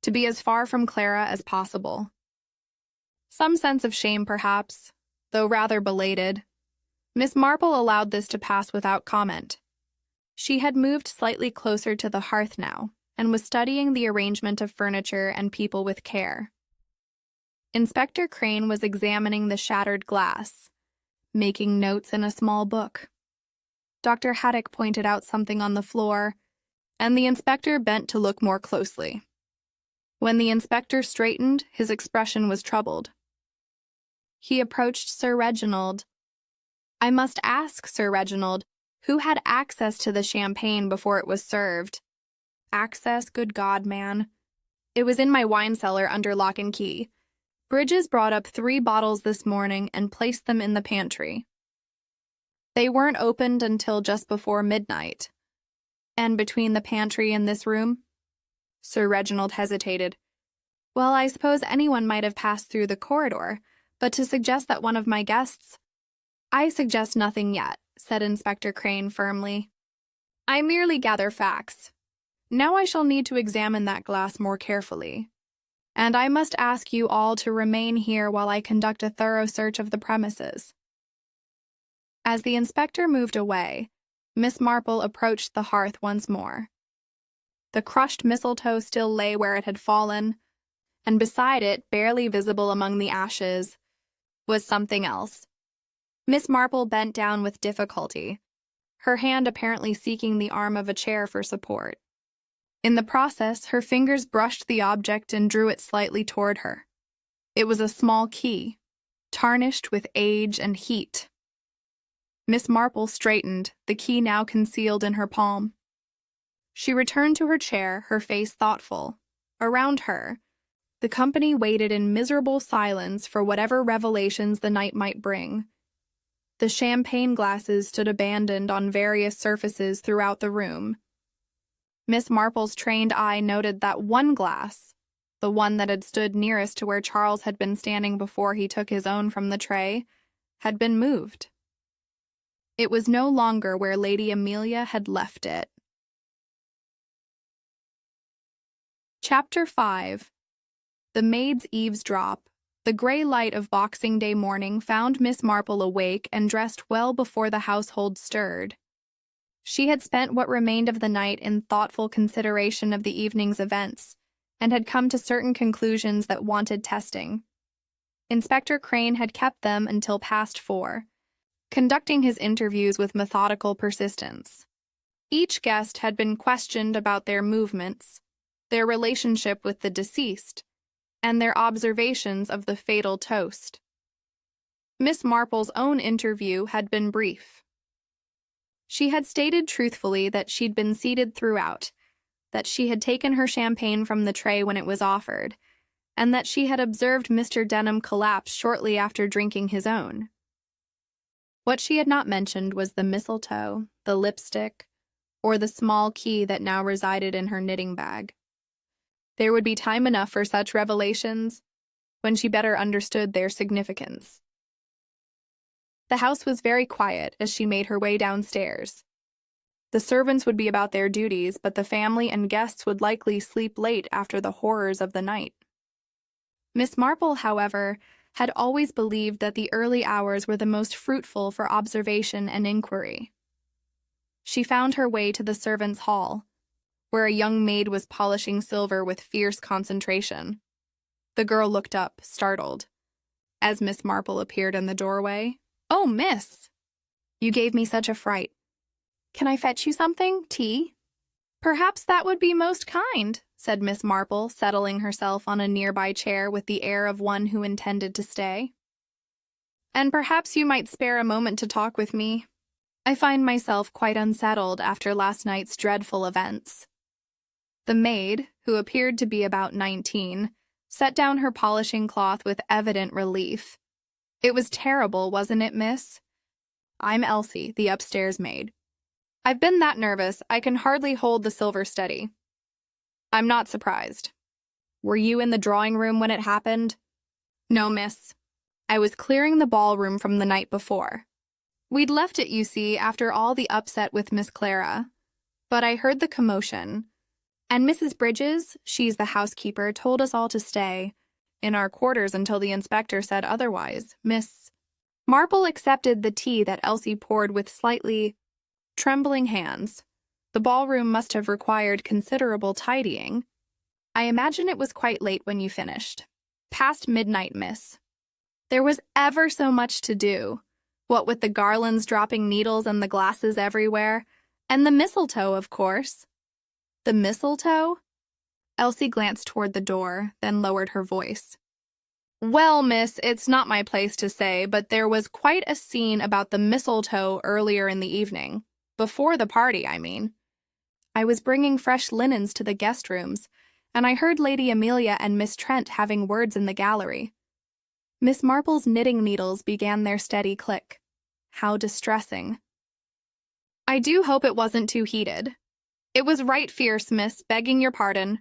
to be as far from Clara as possible. Some sense of shame, perhaps, though rather belated. Miss Marple allowed this to pass without comment. She had moved slightly closer to the hearth now, and was studying the arrangement of furniture and people with care. Inspector Crane was examining the shattered glass, making notes in a small book. Dr. Haddock pointed out something on the floor, and the inspector bent to look more closely. When the inspector straightened, his expression was troubled. He approached Sir Reginald. "I must ask, Sir Reginald, who had access to the champagne before it was served?" "Access, good God, man. It was in my wine cellar under lock and key. Bridges brought up 3 bottles this morning and placed them in the pantry. They weren't opened until just before midnight. And between the pantry and this room? Sir Reginald hesitated. Well, I suppose anyone might have passed through the corridor, but to suggest that one of my guests— I suggest nothing yet, said Inspector Crane firmly. I merely gather facts. Now I shall need to examine that glass more carefully. And I must ask you all to remain here while I conduct a thorough search of the premises. As the inspector moved away, Miss Marple approached the hearth once more. The crushed mistletoe still lay where it had fallen, and beside it, barely visible among the ashes, was something else. Miss Marple bent down with difficulty, her hand apparently seeking the arm of a chair for support. In the process, her fingers brushed the object and drew it slightly toward her. It was a small key, tarnished with age and heat. Miss Marple straightened, the key now concealed in her palm. She returned to her chair, her face thoughtful. Around her, the company waited in miserable silence for whatever revelations the night might bring. The champagne glasses stood abandoned on various surfaces throughout the room. Miss Marple's trained eye noted that one glass, the one that had stood nearest to where Charles had been standing before he took his own from the tray, had been moved. It was no longer where Lady Amelia had left it. Chapter 5. The maid's eavesdrop. The gray light of Boxing Day morning found Miss Marple awake and dressed well before the household stirred. She had spent what remained of the night in thoughtful consideration of the evening's events, and had come to certain conclusions that wanted testing. Inspector Crane had kept them until past 4, conducting his interviews with methodical persistence. Each guest had been questioned about their movements, their relationship with the deceased, and their observations of the fatal toast. Miss Marple's own interview had been brief. She had stated truthfully that she'd been seated throughout, that she had taken her champagne from the tray when it was offered, and that she had observed Mr. Denham collapse shortly after drinking his own. What she had not mentioned was the mistletoe, the lipstick, or the small key that now resided in her knitting bag. There would be time enough for such revelations when she better understood their significance. The house was very quiet as she made her way downstairs. The servants would be about their duties, but the family and guests would likely sleep late after the horrors of the night. Miss Marple, however, had always believed that the early hours were the most fruitful for observation and inquiry. She found her way to the servants' hall, where a young maid was polishing silver with fierce concentration. The girl looked up, startled, as Miss Marple appeared in the doorway. "Oh, miss! You gave me such a fright. Can I fetch you something? Tea?" "Perhaps that would be most kind," said Miss Marple, settling herself on a nearby chair with the air of one who intended to stay. "And perhaps you might spare a moment to talk with me. I find myself quite unsettled after last night's dreadful events." The maid, who appeared to be about 19, set down her polishing cloth with evident relief. "It was terrible, wasn't it, miss? I'm Elsie, the upstairs maid. I've been that nervous, I can hardly hold the silver steady." "I'm not surprised. Were you in the drawing room when it happened?" "No, miss. I was clearing the ballroom from the night before. We'd left it, you see, after all the upset with Miss Clara. But I heard the commotion, and Mrs. Bridges, she's the housekeeper, told us all to stay in our quarters until the inspector said otherwise. Miss Marple accepted the tea that Elsie poured with slightly trembling hands. The ballroom must have required considerable tidying. I imagine it was quite late when you finished. Past midnight, miss. There was ever so much to do, what with the garlands dropping needles and the glasses everywhere, and the mistletoe, of course." "The mistletoe?" Elsie glanced toward the door, then lowered her voice. "Well, miss, it's not my place to say, but there was quite a scene about the mistletoe earlier in the evening. Before the party, I mean. I was bringing fresh linens to the guest rooms, and I heard Lady Amelia and Miss Trent having words in the gallery." Miss Marple's knitting needles began their steady click. How distressing. "I do hope it wasn't too heated. It was right fierce, miss, begging your pardon.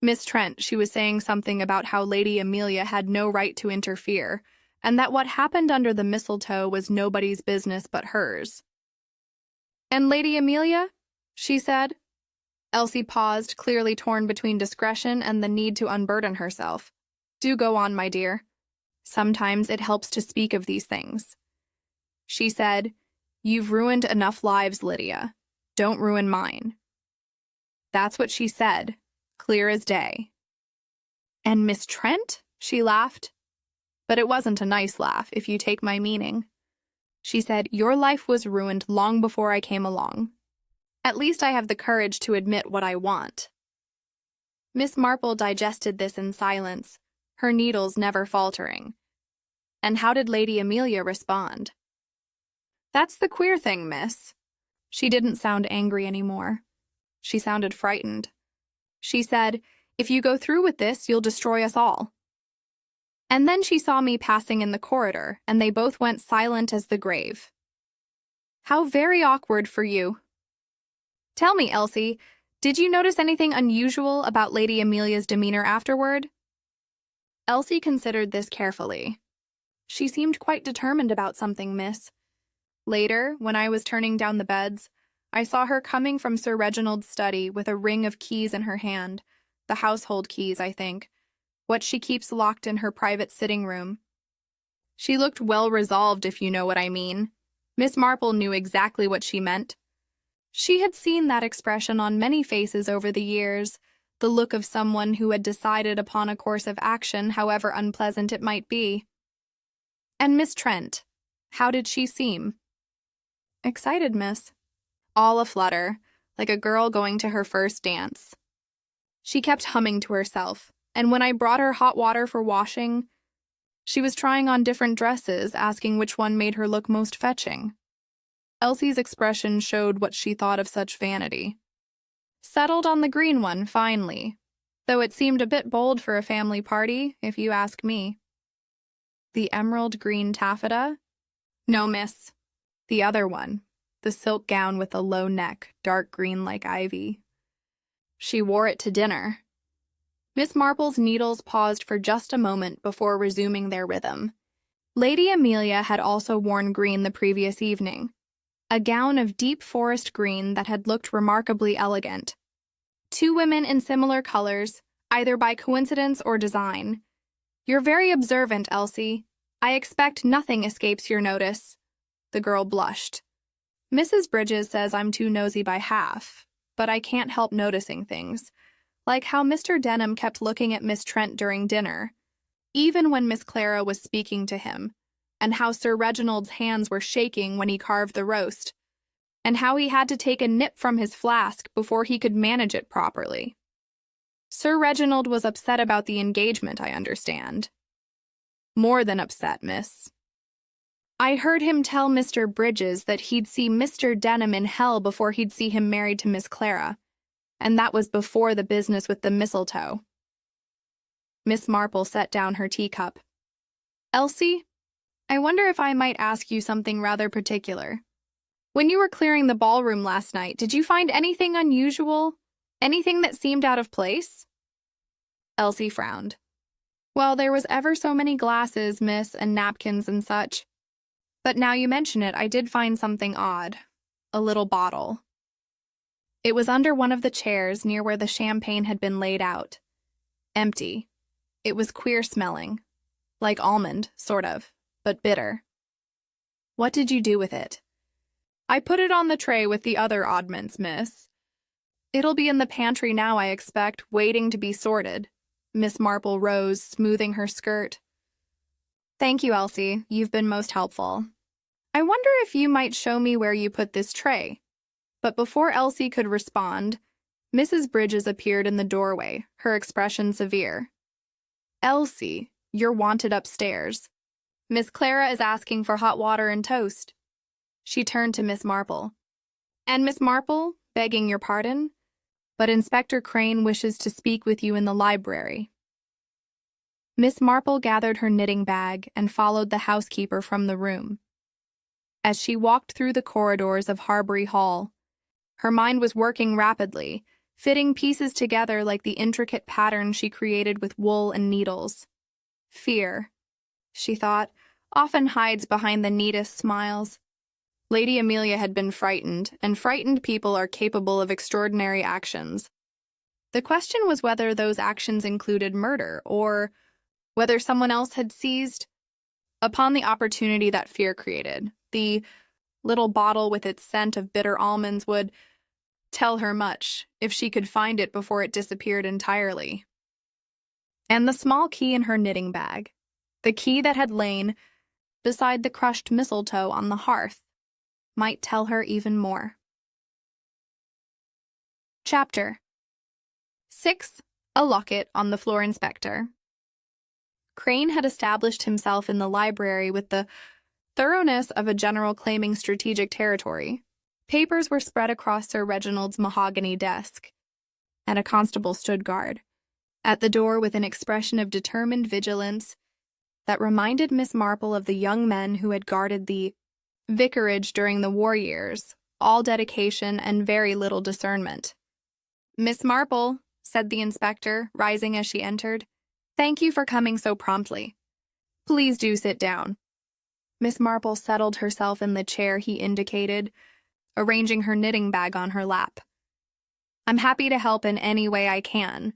Miss Trent, she was saying something about how Lady Amelia had no right to interfere, and that what happened under the mistletoe was nobody's business but hers. And Lady Amelia? She said. Elsie paused, clearly torn between discretion and the need to unburden herself. Do go on, my dear. Sometimes it helps to speak of these things. She said, You've ruined enough lives, Lydia. Don't ruin mine. That's what she said, clear as day. And Miss Trent? She laughed. But it wasn't a nice laugh, if you take my meaning. She said, Your life was ruined long before I came along. At least I have the courage to admit what I want. Miss Marple digested this in silence, her needles never faltering. And how did Lady Amelia respond? That's the queer thing, miss. She didn't sound angry anymore. She sounded frightened. She said, If you go through with this, you'll destroy us all. And then she saw me passing in the corridor, and they both went silent as the grave. How very awkward for you. Tell me, Elsie, did you notice anything unusual about Lady Amelia's demeanor afterward? Elsie considered this carefully. She seemed quite determined about something, miss. Later, when I was turning down the beds, I saw her coming from Sir Reginald's study with a ring of keys in her hand, the household keys, I think, what she keeps locked in her private sitting room. She looked well resolved, if you know what I mean. Miss Marple knew exactly what she meant. She had seen that expression on many faces over the years, the look of someone who had decided upon a course of action, however unpleasant it might be. And Miss Trent, how did she seem? Excited, miss. All aflutter, like a girl going to her first dance. She kept humming to herself, and when I brought her hot water for washing, she was trying on different dresses, asking which one made her look most fetching. Elsie's expression showed what she thought of such vanity. Settled on the green one, finally, though it seemed a bit bold for a family party, if you ask me. The emerald green taffeta? No, miss. The other one, the silk gown with a low neck, dark green like ivy. She wore it to dinner. Miss Marple's needles paused for just a moment before resuming their rhythm. Lady Amelia had also worn green the previous evening, a gown of deep forest green that had looked remarkably elegant. Two women in similar colors, either by coincidence or design. You're very observant, Elsie. I expect nothing escapes your notice. The girl blushed. Mrs. Bridges says I'm too nosy by half, but I can't help noticing things, like how Mr. Denham kept looking at Miss Trent during dinner, even when Miss Clara was speaking to him, and how Sir Reginald's hands were shaking when he carved the roast, and how he had to take a nip from his flask before he could manage it properly. Sir Reginald was upset about the engagement, I understand. More than upset, miss. I heard him tell Mr. Bridges that he'd see Mr. Denham in hell before he'd see him married to Miss Clara, and that was before the business with the mistletoe. Miss Marple set down her teacup. Elsie, I wonder if I might ask you something rather particular. When you were clearing the ballroom last night, did you find anything unusual? Anything that seemed out of place? Elsie frowned. Well, there was ever so many glasses, miss, and napkins and such. But now you mention it, I did find something odd. A little bottle. It was under one of the chairs near where the champagne had been laid out. Empty. It was queer smelling. Like almond, sort of, but bitter. What did you do with it? I put it on the tray with the other oddments, miss. It'll be in the pantry now, I expect, waiting to be sorted. Miss Marple rose, smoothing her skirt. Thank you, Elsie. You've been most helpful. I wonder if you might show me where you put this tray. But before Elsie could respond, Mrs. Bridges appeared in the doorway, her expression severe. Elsie, you're wanted upstairs. Miss Clara is asking for hot water and toast. She turned to Miss Marple. And Miss Marple, begging your pardon, but Inspector Crane wishes to speak with you in the library. Miss Marple gathered her knitting bag and followed the housekeeper from the room. As she walked through the corridors of Harbury Hall, Her mind was working rapidly, fitting pieces together like the intricate pattern she created with wool and needles. Fear, she thought, often hides behind the neatest smiles. Lady Amelia had been frightened, and frightened people are capable of extraordinary actions. The question was whether those actions included murder, or whether someone else had seized upon the opportunity that fear created. The little bottle with its scent of bitter almonds would tell her much, if she could find it before it disappeared entirely. And the small key in her knitting bag, the key that had lain beside the crushed mistletoe on the hearth, might tell her even more. Chapter 6. A Locket on the Floor Inspector. Crane had established himself in the library with the thoroughness of a general claiming strategic territory. Papers were spread across Sir Reginald's mahogany desk, and a constable stood guard at the door with an expression of determined vigilance that reminded Miss Marple of the young men who had guarded the vicarage during the war years, all dedication and very little discernment. "Miss Marple," said the inspector, rising as she entered, "thank you for coming so promptly. Please do sit down." Miss Marple settled herself in the chair he indicated, arranging her knitting bag on her lap. "I'm happy to help in any way I can,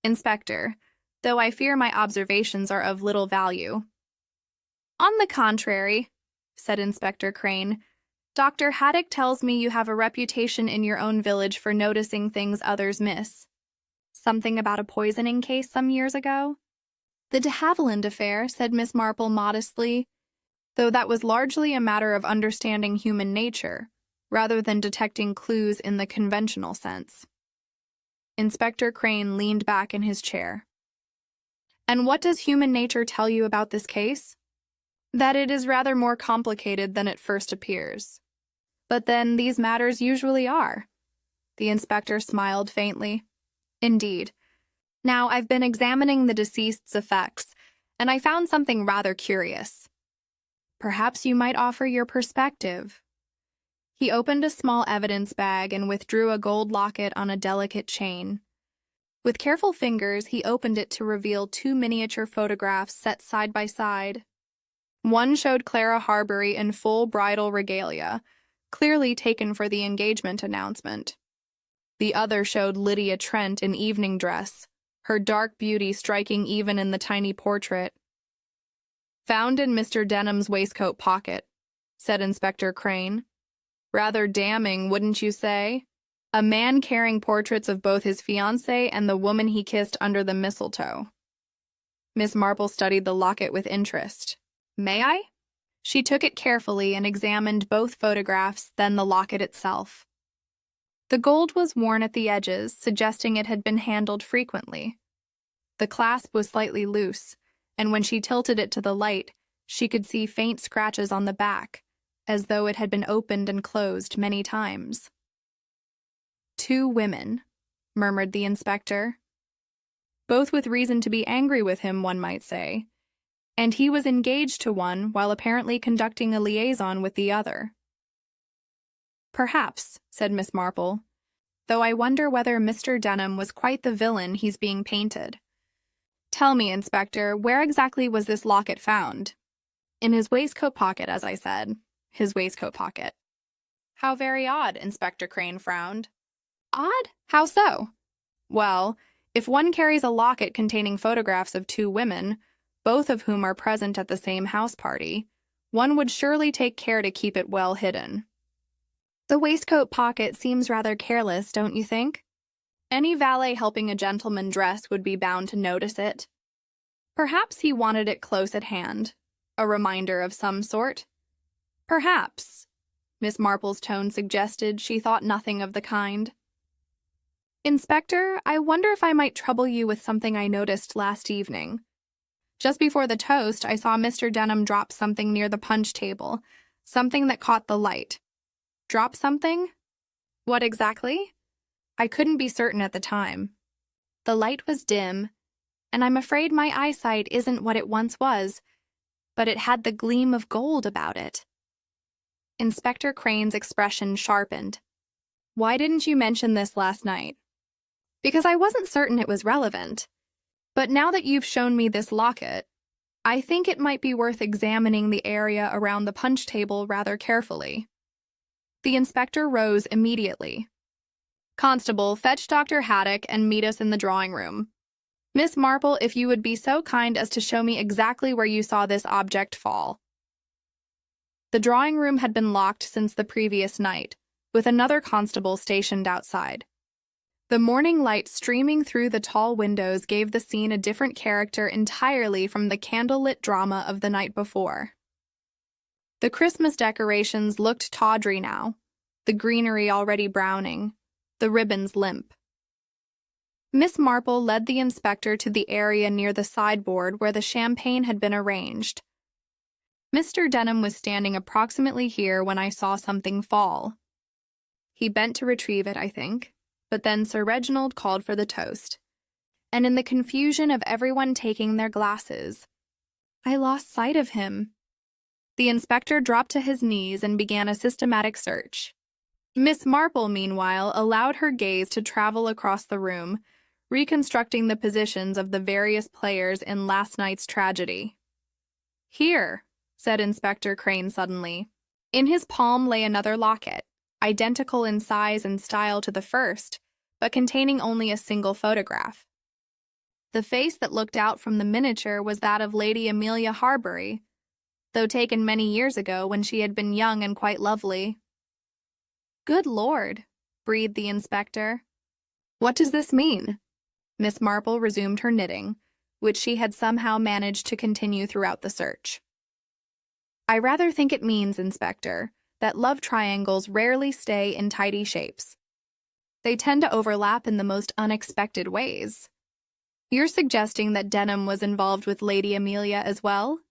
Inspector, though I fear my observations are of little value." "On the contrary," said Inspector Crane, "Dr. Haddock tells me you have a reputation in your own village for noticing things others miss. Something about a poisoning case some years ago?" "The de Haviland affair," said Miss Marple modestly, "though that was largely a matter of understanding human nature, rather than detecting clues in the conventional sense." Inspector Crane leaned back in his chair. "And what does human nature tell you about this case?" "That it is rather more complicated than it first appears." "But then these matters usually are." The inspector smiled faintly. "Indeed. Now, I've been examining the deceased's effects, and I found something rather curious. Perhaps you might offer your perspective." He opened a small evidence bag and withdrew a gold locket on a delicate chain. With careful fingers, he opened it to reveal 2 miniature photographs set side by side. One showed Clara Harbury in full bridal regalia, clearly taken for the engagement announcement. The other showed Lydia Trent in evening dress, her dark beauty striking even in the tiny portrait. "Found in Mr. Denham's waistcoat pocket," said Inspector Crane. "Rather damning, wouldn't you say? A man carrying portraits of both his fiancée and the woman he kissed under the mistletoe." Miss Marple studied the locket with interest. "May I?" She took it carefully and examined both photographs, then the locket itself. The gold was worn at the edges, suggesting it had been handled frequently. The clasp was slightly loose, and when she tilted it to the light, she could see faint scratches on the back, as though it had been opened and closed many times. "2 women," murmured the inspector. "Both with reason to be angry with him, one might say. And he was engaged to one while apparently conducting a liaison with the other." "Perhaps," said Miss Marple, "though I wonder whether Mr. Denham was quite the villain he's being painted. Tell me, Inspector, where exactly was this locket found?" "In his waistcoat pocket, as I said. His waistcoat pocket." "How very odd," Inspector Crane frowned. "Odd? How so?" "Well, if one carries a locket containing photographs of 2 women, both of whom are present at the same house party, one would surely take care to keep it well hidden." "The waistcoat pocket seems rather careless, don't you think? Any valet helping a gentleman dress would be bound to notice it. Perhaps he wanted it close at hand, a reminder of some sort." "Perhaps," Miss Marple's tone suggested she thought nothing of the kind. "Inspector, I wonder if I might trouble you with something I noticed last evening. Just before the toast, I saw Mr. Denham drop something near the punch table, something that caught the light." "Drop something? What exactly?" "I couldn't be certain at the time. The light was dim, and I'm afraid my eyesight isn't what it once was, but it had the gleam of gold about it." Inspector Crane's expression sharpened. Why didn't you mention this last night? Because I wasn't certain it was relevant. But now that you've shown me this locket, I think it might be worth examining the area around the punch table rather carefully. The inspector rose immediately. Constable, fetch Dr. Haddock and meet us in the drawing room. Miss Marple, if you would be so kind as to show me exactly where you saw this object fall. The drawing room had been locked since the previous night, with another constable stationed outside. The morning light streaming through the tall windows gave the scene a different character entirely from the candlelit drama of the night before. The Christmas decorations looked tawdry now, the greenery already browning, the ribbons limp. Miss Marple led the inspector to the area near the sideboard where the champagne had been arranged. Mr. Denham was standing approximately here when I saw something fall. He bent to retrieve it, I think, but then Sir Reginald called for the toast. And in the confusion of everyone taking their glasses, I lost sight of him. The inspector dropped to his knees and began a systematic search. Miss Marple, meanwhile, allowed her gaze to travel across the room, reconstructing the positions of the various players in last night's tragedy. "Here," said Inspector Crane suddenly. In his palm lay another locket, identical in size and style to the first, but containing only a single photograph. The face that looked out from the miniature was that of Lady Amelia Harbury, though taken many years ago when she had been young and quite lovely. "Good Lord," breathed the inspector. "What does this mean?" Miss Marple resumed her knitting, which she had somehow managed to continue throughout the search. "I rather think it means, Inspector, that love triangles rarely stay in tidy shapes. They tend to overlap in the most unexpected ways. You're suggesting that Denham was involved with Lady Amelia as well?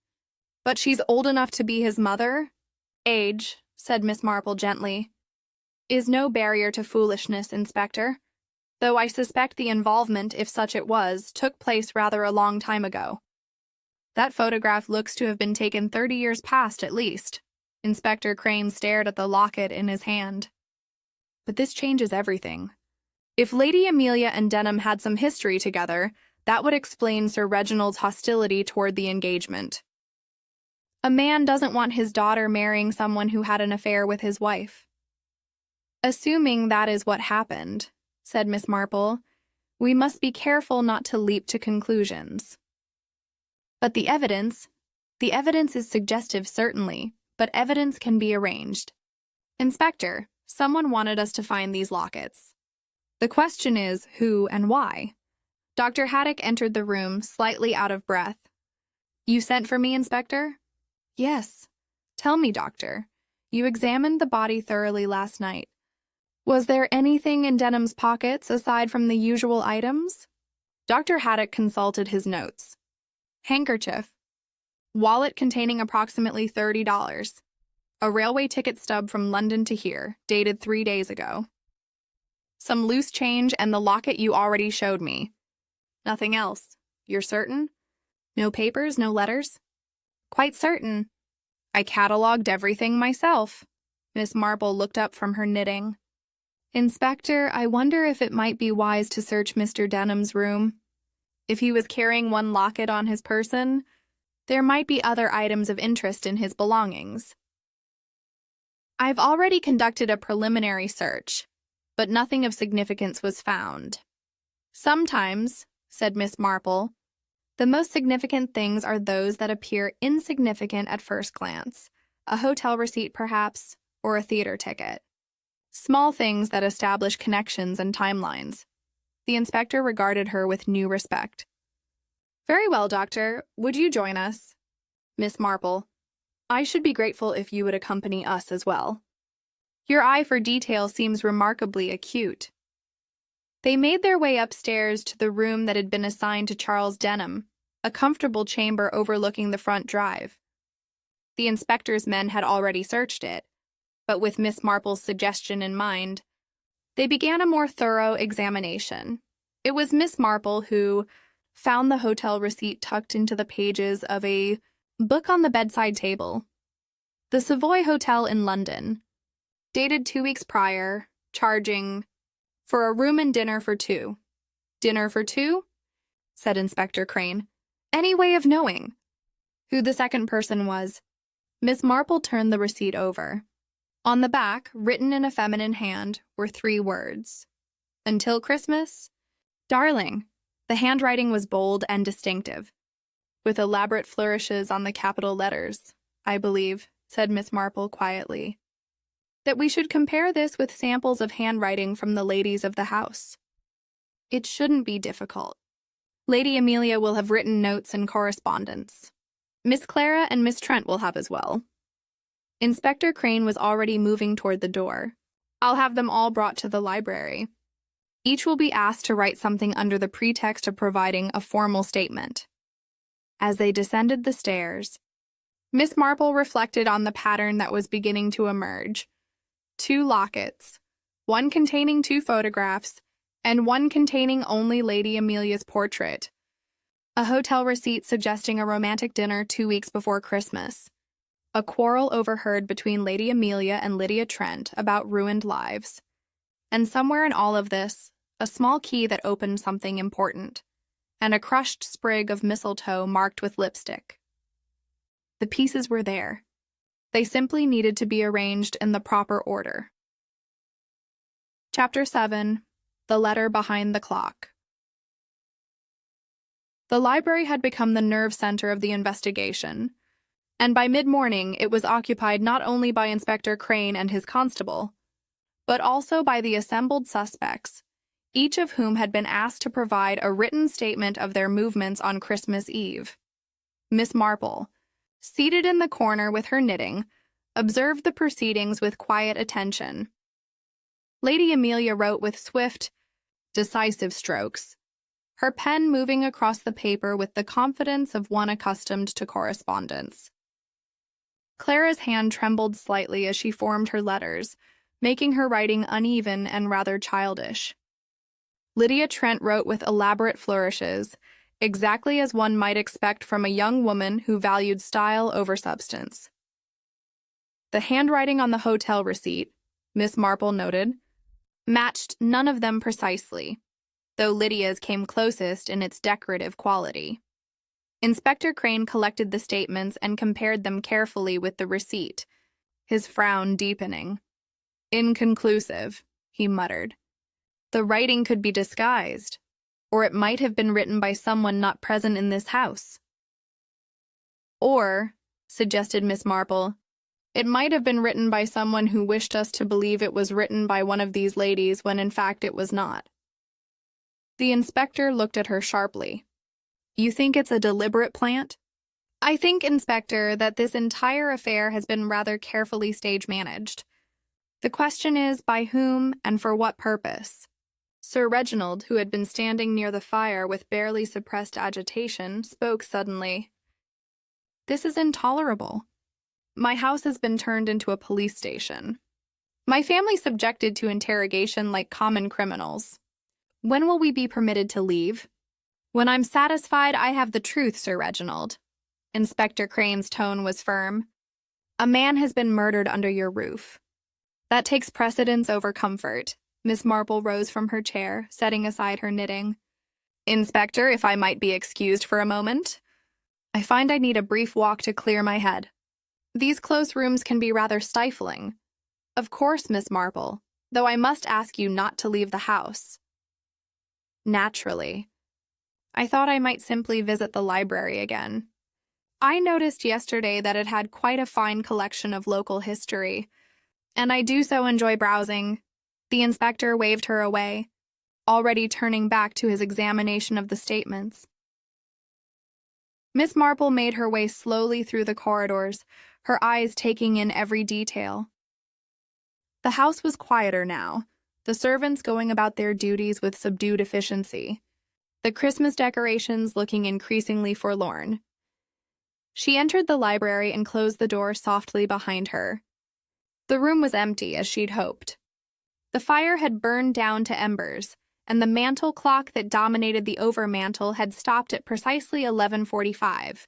But she's old enough to be his mother?" "Age," said Miss Marple gently, "is no barrier to foolishness, Inspector, though I suspect the involvement, if such it was, took place rather a long time ago. That photograph looks to have been taken 30 years past at least." Inspector Crane stared at the locket in his hand. "But this changes everything. If Lady Amelia and Denham had some history together, that would explain Sir Reginald's hostility toward the engagement. A man doesn't want his daughter marrying someone who had an affair with his wife." "Assuming that is what happened," said Miss Marple, "we must be careful not to leap to conclusions." "But the evidence is suggestive, certainly, but evidence can be arranged. Inspector, someone wanted us to find these lockets. The question is, who and why?" Dr. Haddock entered the room, slightly out of breath. "You sent for me, Inspector?" "Yes. Tell me, Doctor, you examined the body thoroughly last night. Was there anything in Denham's pockets aside from the usual items?" Dr. Haddock consulted his notes. "Handkerchief. Wallet containing approximately $30. A railway ticket stub from London to here, dated 3 days ago. Some loose change and the locket you already showed me. Nothing else. You're certain? No papers, no letters?" "Quite certain. I catalogued everything myself." Miss Marple looked up from her knitting. "Inspector, I wonder if it might be wise to search Mr. Denham's room. If he was carrying one locket on his person, there might be other items of interest in his belongings." "I've already conducted a preliminary search, but nothing of significance was found." "Sometimes," said Miss Marple, "the most significant things are those that appear insignificant at first glance, a hotel receipt perhaps, or a theater ticket. Small things that establish connections and timelines." The inspector regarded her with new respect. "Very well, Doctor. Would you join us?" Miss Marple: "I should be grateful if you would accompany us as well. Your eye for detail seems remarkably acute." They made their way upstairs to the room that had been assigned to Charles Denham, a comfortable chamber overlooking the front drive. The inspector's men had already searched it, but with Miss Marple's suggestion in mind, they began a more thorough examination. It was Miss Marple who found the hotel receipt tucked into the pages of a book on the bedside table. The Savoy Hotel in London, dated 2 weeks prior, charging for a room and dinner for two. Dinner for two? Said Inspector Crane. Any way of knowing who the second person was? Miss Marple turned the receipt over. On the back, written in a feminine hand, were 3 words. Until Christmas? Darling. The handwriting was bold and distinctive, with elaborate flourishes on the capital letters, I believe, said Miss Marple quietly. That we should compare this with samples of handwriting from the ladies of the house. It shouldn't be difficult. Lady Amelia will have written notes and correspondence. Miss Clara and Miss Trent will have as well. Inspector Crane was already moving toward the door. I'll have them all brought to the library. Each will be asked to write something under the pretext of providing a formal statement. As they descended the stairs, Miss Marple reflected on the pattern that was beginning to emerge. 2 lockets, one containing 2 photographs, and one containing only Lady Amelia's portrait. A hotel receipt suggesting a romantic dinner 2 weeks before Christmas. A quarrel overheard between Lady Amelia and Lydia Trent about ruined lives. And somewhere in all of this, a small key that opened something important, and a crushed sprig of mistletoe marked with lipstick. The pieces were there. They simply needed to be arranged in the proper order. Chapter 7. The Letter Behind the Clock. The library had become the nerve center of the investigation, and by mid-morning it was occupied not only by Inspector Crane and his constable, but also by the assembled suspects, each of whom had been asked to provide a written statement of their movements on Christmas Eve. Miss Marple, seated in the corner with her knitting, observed the proceedings with quiet attention. Lady Amelia wrote with swift, decisive strokes, her pen moving across the paper with the confidence of one accustomed to correspondence. Clara's hand trembled slightly as she formed her letters, making her writing uneven and rather childish. Lydia Trent wrote with elaborate flourishes, exactly as one might expect from a young woman who valued style over substance. The handwriting on the hotel receipt, Miss Marple noted, matched none of them precisely, though Lydia's came closest in its decorative quality. Inspector Crane collected the statements and compared them carefully with the receipt, his frown deepening. Inconclusive, he muttered. The writing could be disguised, or it might have been written by someone not present in this house. Or, suggested Miss Marple, it might have been written by someone who wished us to believe it was written by one of these ladies when in fact it was not. The inspector looked at her sharply. You think it's a deliberate plant? I think, Inspector, that this entire affair has been rather carefully stage-managed. The question is, by whom and for what purpose? Sir Reginald, who had been standing near the fire with barely suppressed agitation, spoke suddenly. This is intolerable. My house has been turned into a police station. My family subjected to interrogation like common criminals. When will we be permitted to leave? When I'm satisfied I have the truth, Sir Reginald. Inspector Crane's tone was firm. A man has been murdered under your roof. That takes precedence over comfort. Miss Marple rose from her chair, setting aside her knitting. Inspector, if I might be excused for a moment. I find I need a brief walk to clear my head. These close rooms can be rather stifling. Of course, Miss Marple, though I must ask you not to leave the house. Naturally. I thought I might simply visit the library again. I noticed yesterday that it had quite a fine collection of local history, and I do so enjoy browsing. The inspector waved her away, already turning back to his examination of the statements. Miss Marple made her way slowly through the corridors, her eyes taking in every detail. The house was quieter now, the servants going about their duties with subdued efficiency, the Christmas decorations looking increasingly forlorn. She entered the library and closed the door softly behind her. The room was empty, as she'd hoped. The fire had burned down to embers, and the mantel clock that dominated the overmantel had stopped at precisely 11:45,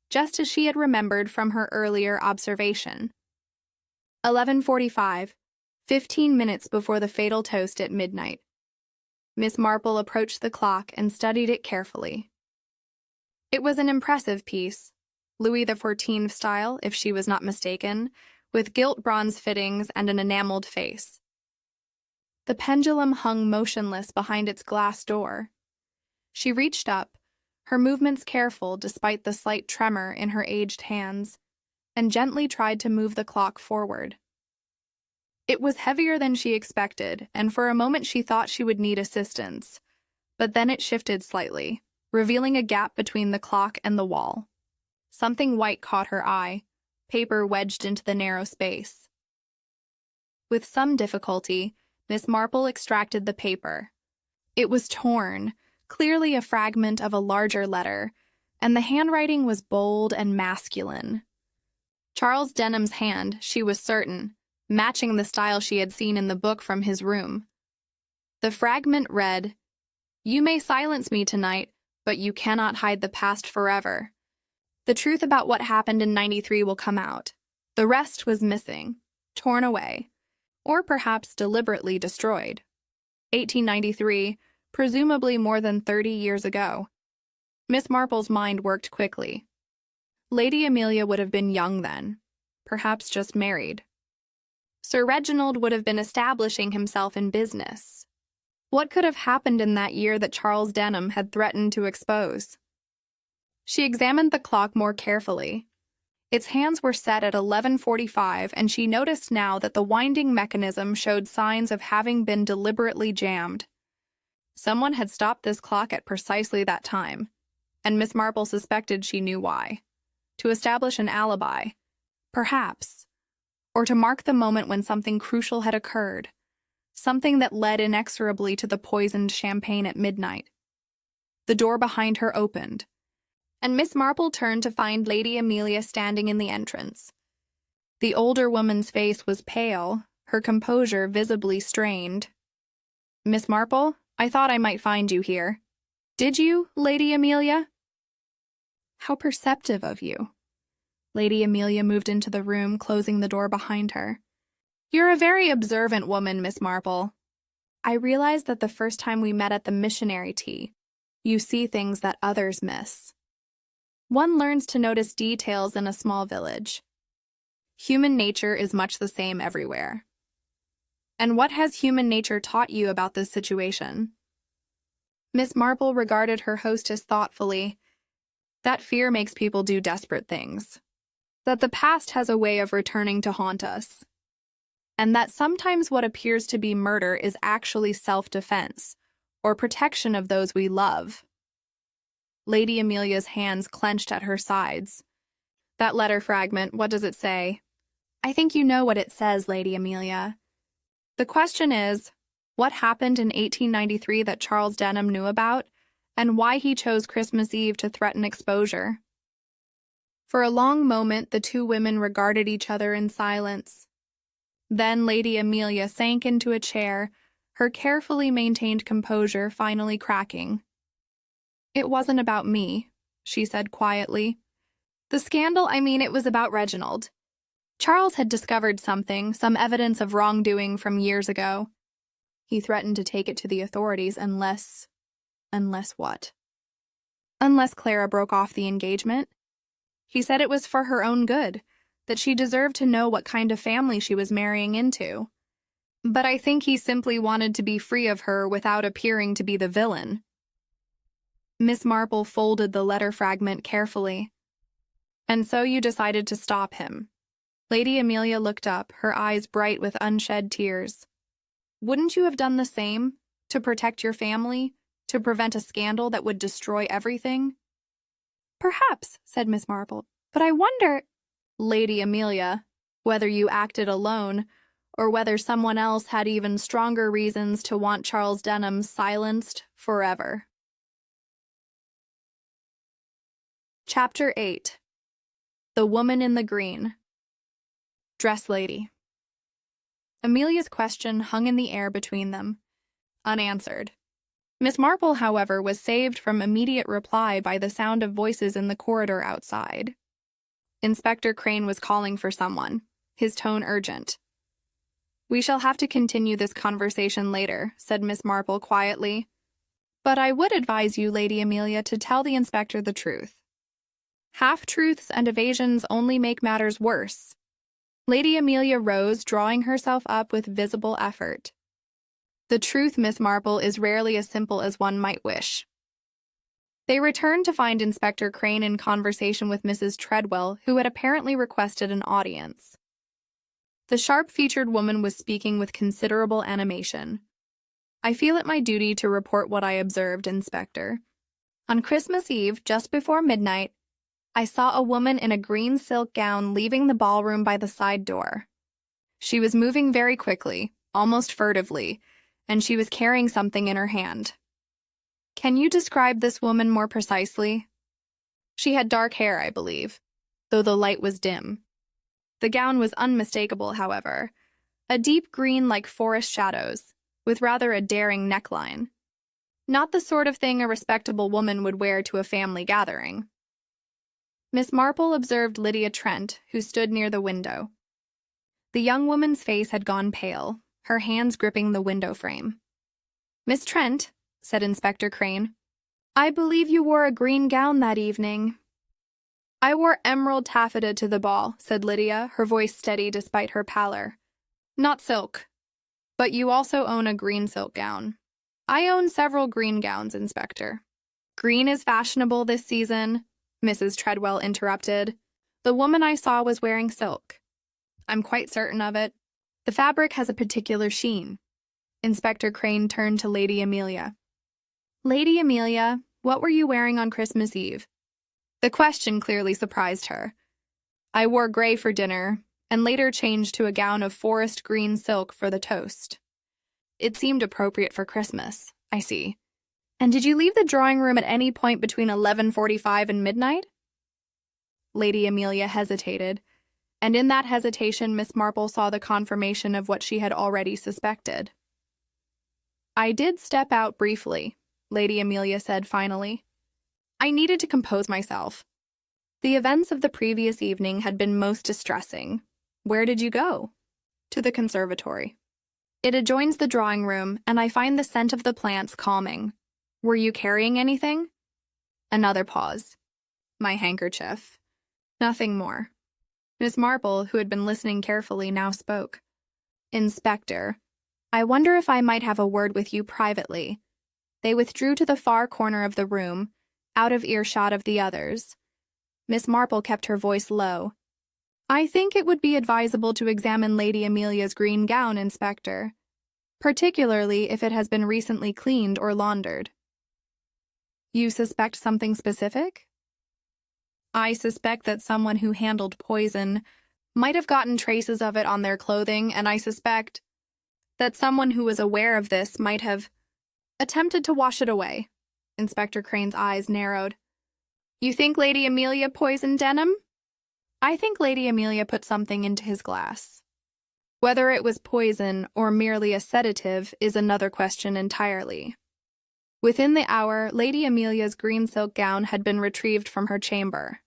just as she had remembered from her earlier observation. 11:45, 15 minutes before the fatal toast at midnight. Miss Marple approached the clock and studied it carefully. It was an impressive piece, Louis XIV style, if she was not mistaken, with gilt bronze fittings and an enameled face. The pendulum hung motionless behind its glass door. She reached up, her movements careful despite the slight tremor in her aged hands, and gently tried to move the clock forward. It was heavier than she expected, and for a moment she thought she would need assistance, but then it shifted slightly, revealing a gap between the clock and the wall. Something white caught her eye, paper wedged into the narrow space. With some difficulty, Miss Marple extracted the paper. It was torn, clearly a fragment of a larger letter, and the handwriting was bold and masculine. Charles Denham's hand, she was certain, matching the style she had seen in the book from his room. The fragment read, "You may silence me tonight, but you cannot hide the past forever. The truth about what happened in '93 will come out. The rest was missing, torn away, or perhaps deliberately destroyed. 1893, presumably more than 30 years ago." Miss Marple's mind worked quickly. Lady Amelia would have been young then, perhaps just married. Sir Reginald would have been establishing himself in business. What could have happened in that year that Charles Denham had threatened to expose? She examined the clock more carefully. Its hands were set at 11:45, and she noticed now that the winding mechanism showed signs of having been deliberately jammed. Someone had stopped this clock at precisely that time, and Miss Marple suspected she knew why. To establish an alibi, perhaps, or to mark the moment when something crucial had occurred, something that led inexorably to the poisoned champagne at midnight. The door behind her opened, and Miss Marple turned to find Lady Amelia standing in the entrance. The older woman's face was pale, her composure visibly strained. "Miss Marple, I thought I might find you here. Did you, Lady Amelia?" "How perceptive of you." Lady Amelia moved into the room, closing the door behind her. "You're a very observant woman, Miss Marple. I realized that the first time we met at the missionary tea. You see things that others miss. One learns to notice details in a small village. Human nature is much the same everywhere. And what has human nature taught you about this situation?" Miss Marple regarded her hostess thoughtfully. "That fear makes people do desperate things. That the past has a way of returning to haunt us. And that sometimes what appears to be murder is actually self-defense, or protection of those we love." Lady Amelia's hands clenched at her sides. "That letter fragment, what does it say?" "I think you know what it says, Lady Amelia. The question is, what happened in 1893 that Charles Denham knew about, and why he chose Christmas Eve to threaten exposure?" For a long moment, the two women regarded each other in silence. Then Lady Amelia sank into a chair, her carefully maintained composure finally cracking. "It wasn't about me," she said quietly. "The scandal, it was about Reginald. Charles had discovered something, some evidence of wrongdoing from years ago. He threatened to take it to the authorities unless what? Unless Clara broke off the engagement. He said it was for her own good, that she deserved to know what kind of family she was marrying into. But I think he simply wanted to be free of her without appearing to be the villain." Miss Marple folded the letter fragment carefully. "And so you decided to stop him." Lady Amelia looked up, her eyes bright with unshed tears. "Wouldn't you have done the same, to protect your family, to prevent a scandal that would destroy everything?" "Perhaps," said Miss Marple, "but I wonder—" "Lady Amelia, whether you acted alone, or whether someone else had even stronger reasons to want Charles Denham silenced forever." Chapter 8. The Woman in the Green. Dress Lady. Amelia's question hung in the air between them, unanswered. Miss Marple, however, was saved from immediate reply by the sound of voices in the corridor outside. Inspector Crane was calling for someone, his tone urgent. "We shall have to continue this conversation later," said Miss Marple quietly. "But I would advise you, Lady Amelia, to tell the inspector the truth. Half-truths and evasions only make matters worse." Lady Amelia rose, drawing herself up with visible effort. "The truth, Miss Marple, is rarely as simple as one might wish." They returned to find Inspector Crane in conversation with Mrs. Treadwell, who had apparently requested an audience. The sharp-featured woman was speaking with considerable animation. "I feel it my duty to report what I observed, Inspector. On Christmas Eve, just before midnight, I saw a woman in a green silk gown leaving the ballroom by the side door. She was moving very quickly, almost furtively, and she was carrying something in her hand. Can you describe this woman more precisely?" "She had dark hair, I believe, though the light was dim. The gown was unmistakable, however, a deep green like forest shadows, with rather a daring neckline. Not the sort of thing a respectable woman would wear to a family gathering." Miss Marple observed Lydia Trent, who stood near the window. The young woman's face had gone pale, her hands gripping the window frame. "Miss Trent," said Inspector Crane, "I believe you wore a green gown that evening." "I wore emerald taffeta to the ball," said Lydia, her voice steady despite her pallor. "Not silk. But you also own a green silk gown." "I own several green gowns, Inspector." "Green is fashionable this season," Mrs. Treadwell interrupted. "The woman I saw was wearing silk. I'm quite certain of it. The fabric has a particular sheen." Inspector Crane turned to Lady Amelia. "Lady Amelia, what were you wearing on Christmas Eve?" The question clearly surprised her. "I wore gray for dinner, and later changed to a gown of forest green silk for the toast. It seemed appropriate for Christmas, I see. And did you leave the drawing room at any point between 11:45 and midnight?" Lady Amelia hesitated, and in that hesitation Miss Marple saw the confirmation of what she had already suspected. "I did step out briefly," Lady Amelia said finally. "I needed to compose myself. The events of the previous evening had been most distressing. Where did you go?" "To the conservatory. It adjoins the drawing room, and I find the scent of the plants calming. Were you carrying anything?" Another pause. "My handkerchief. Nothing more." Miss Marple, who had been listening carefully, now spoke. "Inspector, I wonder if I might have a word with you privately." They withdrew to the far corner of the room, out of earshot of the others. Miss Marple kept her voice low. "I think it would be advisable to examine Lady Amelia's green gown, Inspector, particularly if it has been recently cleaned or laundered." "You suspect something specific?" "I suspect that someone who handled poison might have gotten traces of it on their clothing, and I suspect that someone who was aware of this might have attempted to wash it away." Inspector Crane's eyes narrowed. "You think Lady Amelia poisoned Denham?" "I think Lady Amelia put something into his glass. Whether it was poison or merely a sedative is another question entirely." Within the hour, Lady Amelia's green silk gown had been retrieved from her chamber.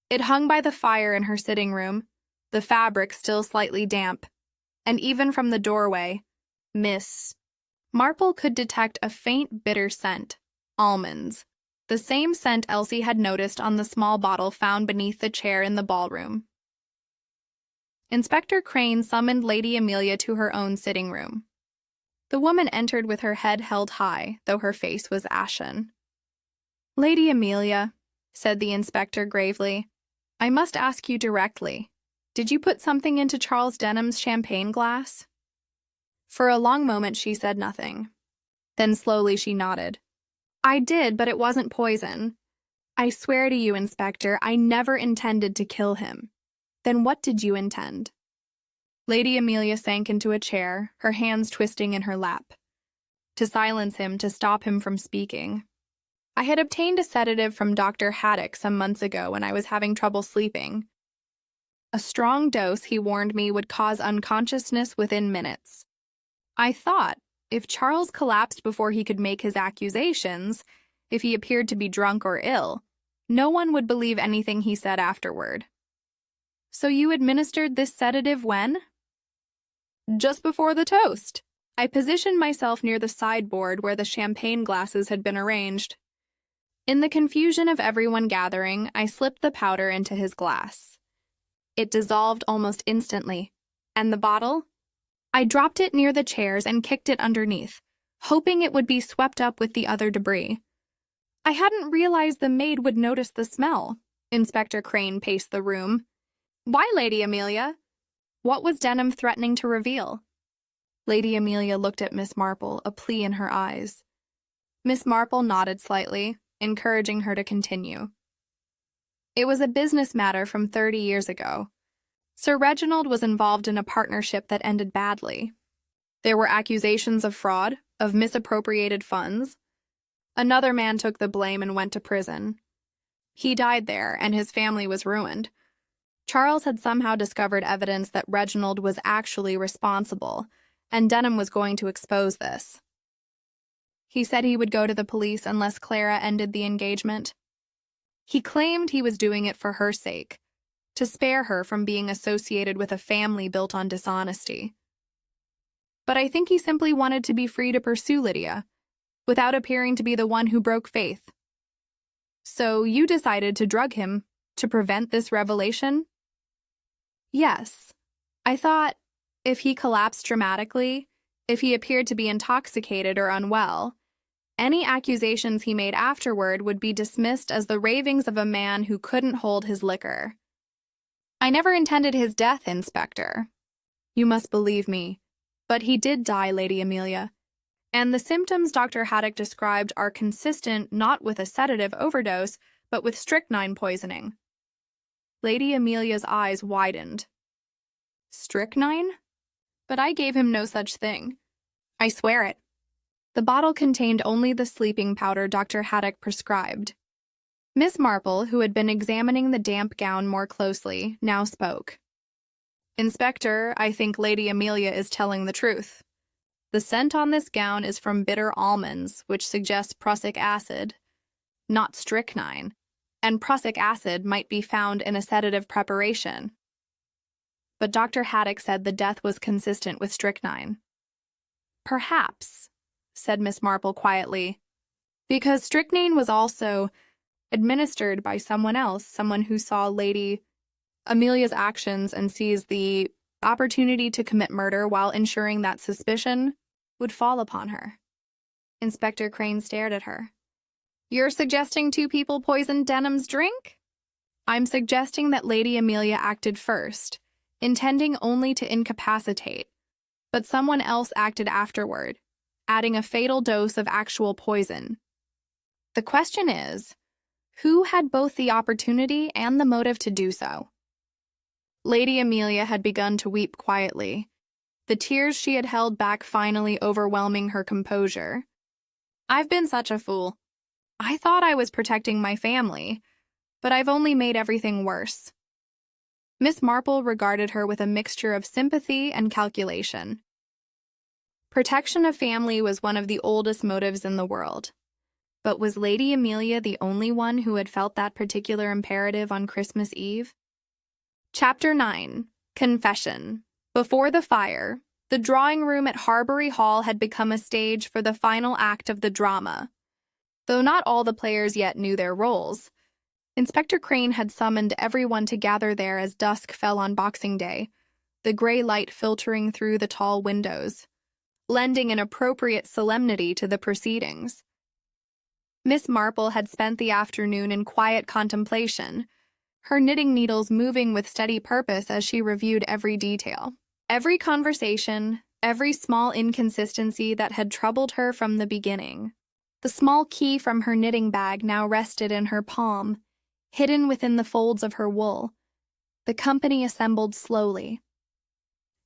It hung by the fire in her sitting room, the fabric still slightly damp, and even from the doorway, Miss Marple could detect a faint bitter scent, almonds, the same scent Elsie had noticed on the small bottle found beneath the chair in the ballroom. Inspector Crane summoned Lady Amelia to her own sitting room. The woman entered with her head held high, though her face was ashen. "Lady Amelia," said the inspector gravely, "I must ask you directly. Did you put something into Charles Denham's champagne glass?" For a long moment she said nothing. Then slowly she nodded. "I did, but it wasn't poison. I swear to you, Inspector, I never intended to kill him." "Then what did you intend?" Lady Amelia sank into a chair, her hands twisting in her lap. "To silence him, to stop him from speaking. I had obtained a sedative from Dr. Haddock some months ago when I was having trouble sleeping. A strong dose, he warned me, would cause unconsciousness within minutes. I thought, if Charles collapsed before he could make his accusations, if he appeared to be drunk or ill, no one would believe anything he said afterward." "So you administered this sedative when?" just before the toast. I positioned myself near the sideboard where the champagne glasses had been arranged. In the confusion of everyone gathering, I slipped the powder into his glass. It dissolved almost instantly. And the bottle? I dropped it near the chairs and kicked it underneath, hoping it would be swept up with the other debris. I hadn't realized the maid would notice the smell. Inspector Crane paced the room. Why, Lady Amelia? What was Denham threatening to reveal? Lady Amelia looked at Miss Marple, a plea in her eyes. Miss Marple nodded slightly, encouraging her to continue. It was a business matter from 30 years ago. Sir Reginald was involved in a partnership that ended badly. There were accusations of fraud, of misappropriated funds. Another man took the blame and went to prison. He died there, and his family was ruined. Charles had somehow discovered evidence that Reginald was actually responsible, and Denham was going to expose this. He said he would go to the police unless Clara ended the engagement. He claimed he was doing it for her sake, to spare her from being associated with a family built on dishonesty. But I think he simply wanted to be free to pursue Lydia, without appearing to be the one who broke faith. So you decided to drug him to prevent this revelation? Yes. I thought, if he collapsed dramatically, if he appeared to be intoxicated or unwell, any accusations he made afterward would be dismissed as the ravings of a man who couldn't hold his liquor. I never intended his death, Inspector. You must believe me. But he did die, Lady Amelia. And the symptoms Dr. Haddock described are consistent not with a sedative overdose, but with strychnine poisoning. Lady Amelia's eyes widened. Strychnine? But I gave him no such thing. I swear it. The bottle contained only the sleeping powder Dr. Haddock prescribed. Miss Marple, who had been examining the damp gown more closely, now spoke. Inspector, I think Lady Amelia is telling the truth. The scent on this gown is from bitter almonds, which suggests prussic acid, not strychnine, and prussic acid might be found in a sedative preparation. But Dr. Haddock said the death was consistent with strychnine. Perhaps, said Miss Marple quietly, because strychnine was also administered by someone else, someone who saw Lady Amelia's actions and sees the opportunity to commit murder while ensuring that suspicion would fall upon her. Inspector Crane stared at her. You're suggesting two people poisoned Denham's drink? I'm suggesting that Lady Amelia acted first, intending only to incapacitate, but someone else acted afterward, adding a fatal dose of actual poison. The question is, who had both the opportunity and the motive to do so? Lady Amelia had begun to weep quietly, the tears she had held back finally overwhelming her composure. I've been such a fool. I thought I was protecting my family, but I've only made everything worse. Miss Marple regarded her with a mixture of sympathy and calculation. Protection of family was one of the oldest motives in the world. But was Lady Amelia the only one who had felt that particular imperative on Christmas Eve? Chapter 9. Confession. Before the fire, the drawing room at Harbury Hall had become a stage for the final act of the drama. Though not all the players yet knew their roles, Inspector Crane had summoned everyone to gather there as dusk fell on Boxing Day, the gray light filtering through the tall windows, lending an appropriate solemnity to the proceedings. Miss Marple had spent the afternoon in quiet contemplation, her knitting needles moving with steady purpose as she reviewed every detail. Every conversation, every small inconsistency that had troubled her from the beginning. The small key from her knitting bag now rested in her palm, hidden within the folds of her wool. The company assembled slowly.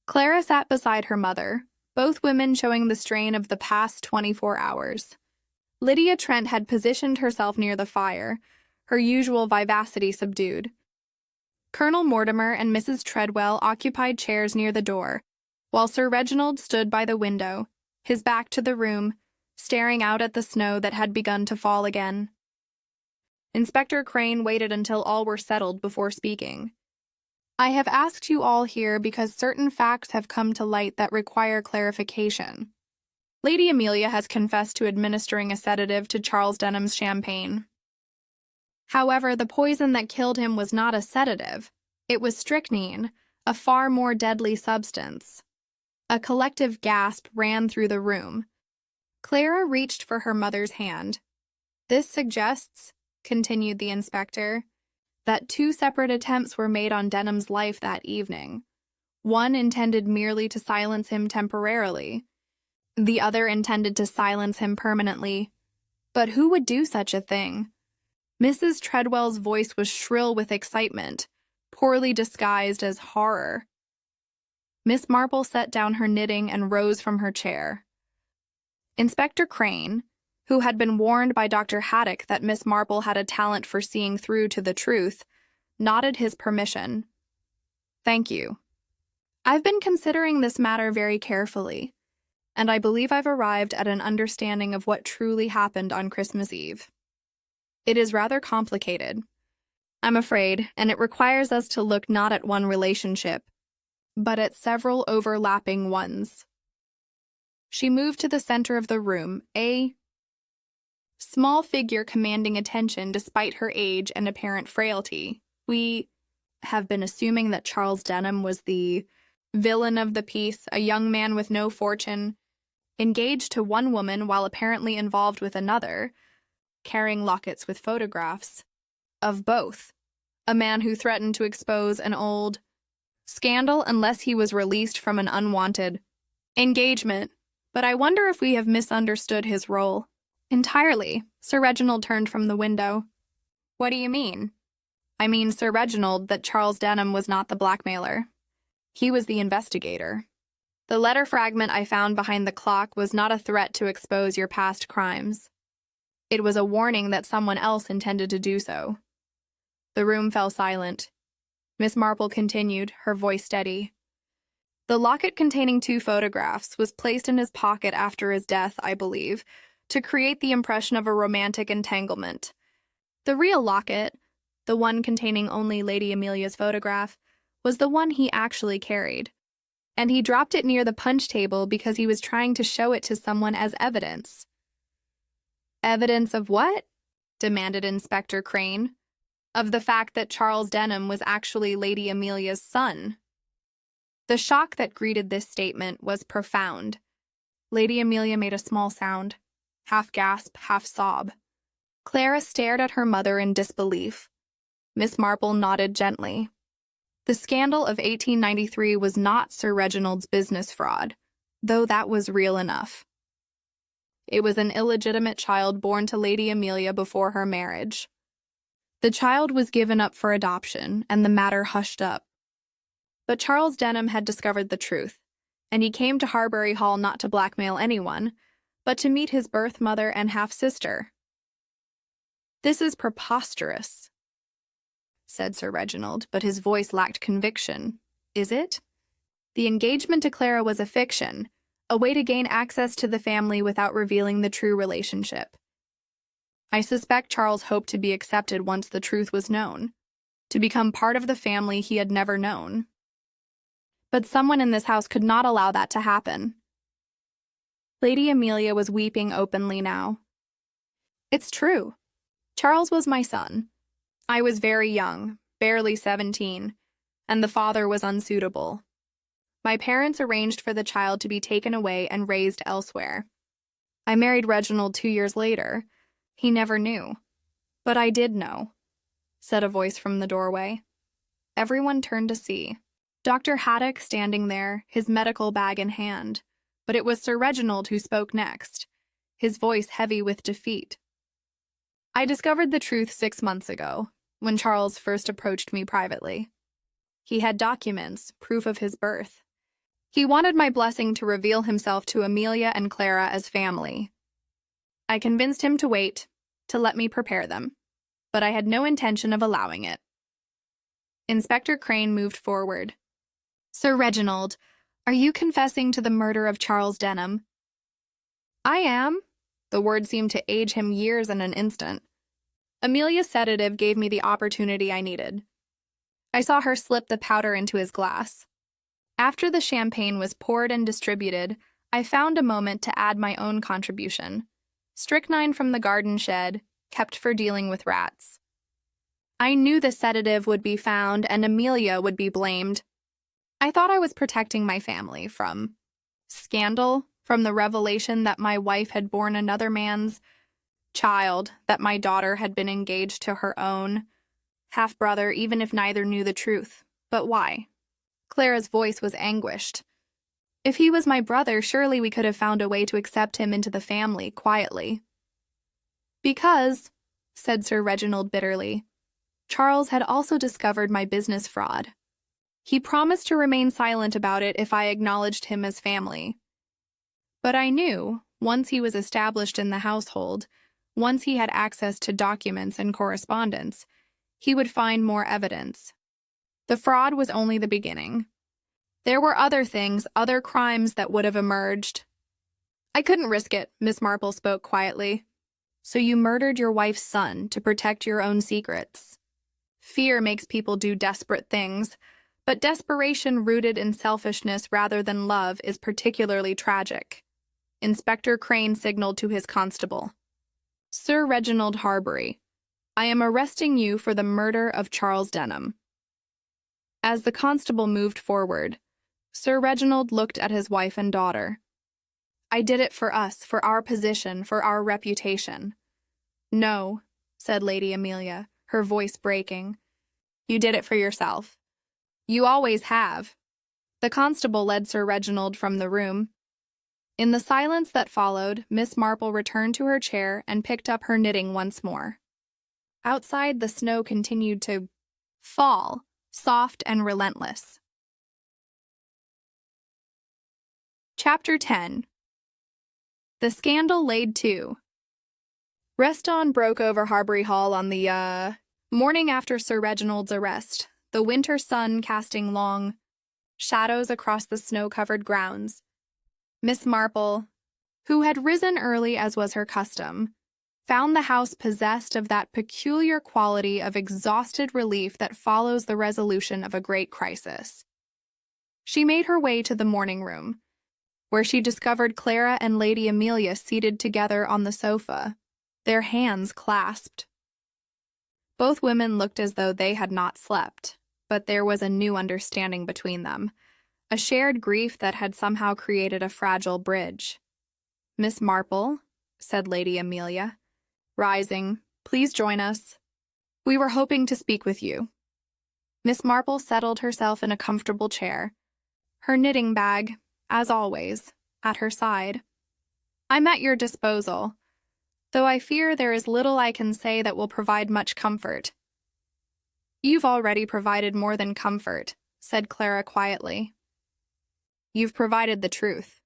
Clara sat beside her mother, both women showing the strain of the past 24 hours. Lydia Trent had positioned herself near the fire, her usual vivacity subdued. Colonel Mortimer and Mrs. Treadwell occupied chairs near the door, while Sir Reginald stood by the window, his back to the room, staring out at the snow that had begun to fall again. Inspector Crane waited until all were settled before speaking. I have asked you all here because certain facts have come to light that require clarification. Lady Amelia has confessed to administering a sedative to Charles Denham's champagne. However, the poison that killed him was not a sedative. It was strychnine, a far more deadly substance. A collective gasp ran through the room. Clara reached for her mother's hand. This suggests, continued the inspector, that two separate attempts were made on Denham's life that evening. One intended merely to silence him temporarily. The other intended to silence him permanently. But who would do such a thing? Mrs. Treadwell's voice was shrill with excitement, poorly disguised as horror. Miss Marple set down her knitting and rose from her chair. Inspector Crane, who had been warned by Dr. Haddock that Miss Marple had a talent for seeing through to the truth, nodded his permission. Thank you. I've been considering this matter very carefully, and I believe I've arrived at an understanding of what truly happened on Christmas Eve. It is rather complicated, I'm afraid, and it requires us to look not at one relationship, but at several overlapping ones. She moved to the center of the room, a small figure commanding attention despite her age and apparent frailty. We have been assuming that Charles Denham was the villain of the piece, a young man with no fortune, engaged to one woman while apparently involved with another, carrying lockets with photographs of both, a man who threatened to expose an old scandal unless he was released from an unwanted engagement. But I wonder if we have misunderstood his role. Entirely. Sir Reginald turned from the window. What do you mean? I mean, Sir Reginald, that Charles Denham was not the blackmailer. He was the investigator. The letter fragment I found behind the clock was not a threat to expose your past crimes. It was a warning that someone else intended to do so. The room fell silent. Miss Marple continued, her voice steady. The locket containing 2 photographs was placed in his pocket after his death, I believe, to create the impression of a romantic entanglement. The real locket, the one containing only Lady Amelia's photograph, was the one he actually carried, and he dropped it near the punch table because he was trying to show it to someone as evidence. Evidence of what? Demanded Inspector Crane. Of the fact that Charles Denham was actually Lady Amelia's son. The shock that greeted this statement was profound. Lady Amelia made a small sound, half gasp, half sob. Clara stared at her mother in disbelief. Miss Marple nodded gently. The scandal of 1893 was not Sir Reginald's business fraud, though that was real enough. It was an illegitimate child born to Lady Amelia before her marriage. The child was given up for adoption, and the matter hushed up. But Charles Denham had discovered the truth, and he came to Harbury Hall not to blackmail anyone, but to meet his birth mother and half-sister. This is preposterous, said Sir Reginald, but his voice lacked conviction. Is it? The engagement to Clara was a fiction, a way to gain access to the family without revealing the true relationship. I suspect Charles hoped to be accepted once the truth was known, to become part of the family he had never known. But someone in this house could not allow that to happen. Lady Amelia was weeping openly now. It's true. Charles was my son. I was very young, barely 17, and the father was unsuitable. My parents arranged for the child to be taken away and raised elsewhere. I married Reginald 2 years later. He never knew. But I did know, said a voice from the doorway. Everyone turned to see. Dr. Haddock standing there, his medical bag in hand, but it was Sir Reginald who spoke next, his voice heavy with defeat. I discovered the truth 6 months ago, when Charles first approached me privately. He had documents, proof of his birth. He wanted my blessing to reveal himself to Amelia and Clara as family. I convinced him to wait, to let me prepare them, but I had no intention of allowing it. Inspector Crane moved forward. Sir Reginald, are you confessing to the murder of Charles Denham? I am. The word seemed to age him years in an instant. Amelia's sedative gave me the opportunity I needed. I saw her slip the powder into his glass. After the champagne was poured and distributed, I found a moment to add my own contribution. Strychnine from the garden shed, kept for dealing with rats. I knew the sedative would be found and Amelia would be blamed. I thought I was protecting my family from scandal, from the revelation that my wife had borne another man's child, that my daughter had been engaged to her own half-brother, even if neither knew the truth. But why? Clara's voice was anguished. If he was my brother, surely we could have found a way to accept him into the family, quietly. Because, said Sir Reginald bitterly, Charles had also discovered my business fraud. He promised to remain silent about it if I acknowledged him as family. But I knew, once he was established in the household, once he had access to documents and correspondence, he would find more evidence. The fraud was only the beginning. There were other things, other crimes that would have emerged. I couldn't risk it, Miss Marple spoke quietly. So you murdered your wife's son to protect your own secrets. Fear makes people do desperate things, but desperation rooted in selfishness rather than love is particularly tragic. Inspector Crane signaled to his constable. Sir Reginald Harbury, I am arresting you for the murder of Charles Denham. As the constable moved forward, Sir Reginald looked at his wife and daughter. I did it for us, for our position, for our reputation. No, said Lady Amelia, her voice breaking. You did it for yourself. You always have. The constable led Sir Reginald from the room. In the silence that followed, Miss Marple returned to her chair and picked up her knitting once more. Outside, the snow continued to fall, soft and relentless. Chapter 10. The Scandal Laid To. Rest dawn broke over Harbury Hall on the, morning after Sir Reginald's arrest, the winter sun casting long shadows across the snow-covered grounds. Miss Marple, who had risen early as was her custom, found the house possessed of that peculiar quality of exhausted relief that follows the resolution of a great crisis. She made her way to the morning room, where she discovered Clara and Lady Amelia seated together on the sofa, their hands clasped. Both women looked as though they had not slept, but there was a new understanding between them, a shared grief that had somehow created a fragile bridge. Miss Marple, said Lady Amelia, rising, please join us. We were hoping to speak with you. Miss Marple settled herself in a comfortable chair, her knitting bag, as always, at her side. I'm at your disposal, though I fear there is little I can say that will provide much comfort. You've already provided more than comfort, said Clara quietly. You've provided the truth.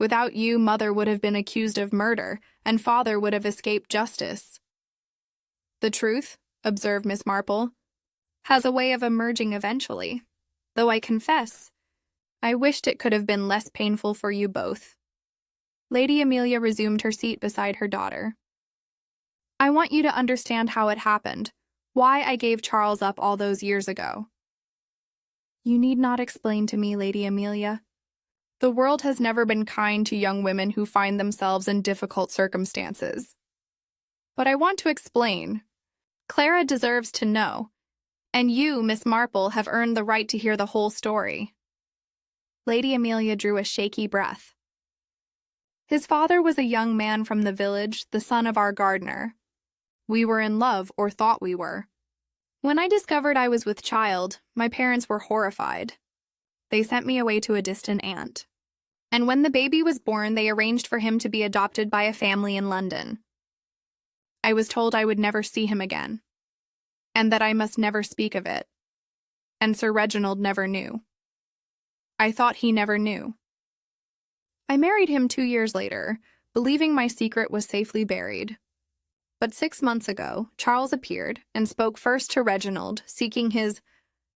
Without you, Mother would have been accused of murder, and Father would have escaped justice. The truth, observed Miss Marple, has a way of emerging eventually, though I confess, I wished it could have been less painful for you both. Lady Amelia resumed her seat beside her daughter. I want you to understand how it happened, why I gave Charles up all those years ago. You need not explain to me, Lady Amelia. The world has never been kind to young women who find themselves in difficult circumstances. But I want to explain. Clara deserves to know, and you, Miss Marple, have earned the right to hear the whole story. Lady Amelia drew a shaky breath. His father was a young man from the village, the son of our gardener. We were in love, or thought we were. When I discovered I was with child, my parents were horrified. They sent me away to a distant aunt. And when the baby was born, they arranged for him to be adopted by a family in London. I was told I would never see him again, and that I must never speak of it. And Sir Reginald never knew. I thought he never knew. I married him 2 years later, believing my secret was safely buried. But 6 months ago, Charles appeared and spoke first to Reginald, seeking his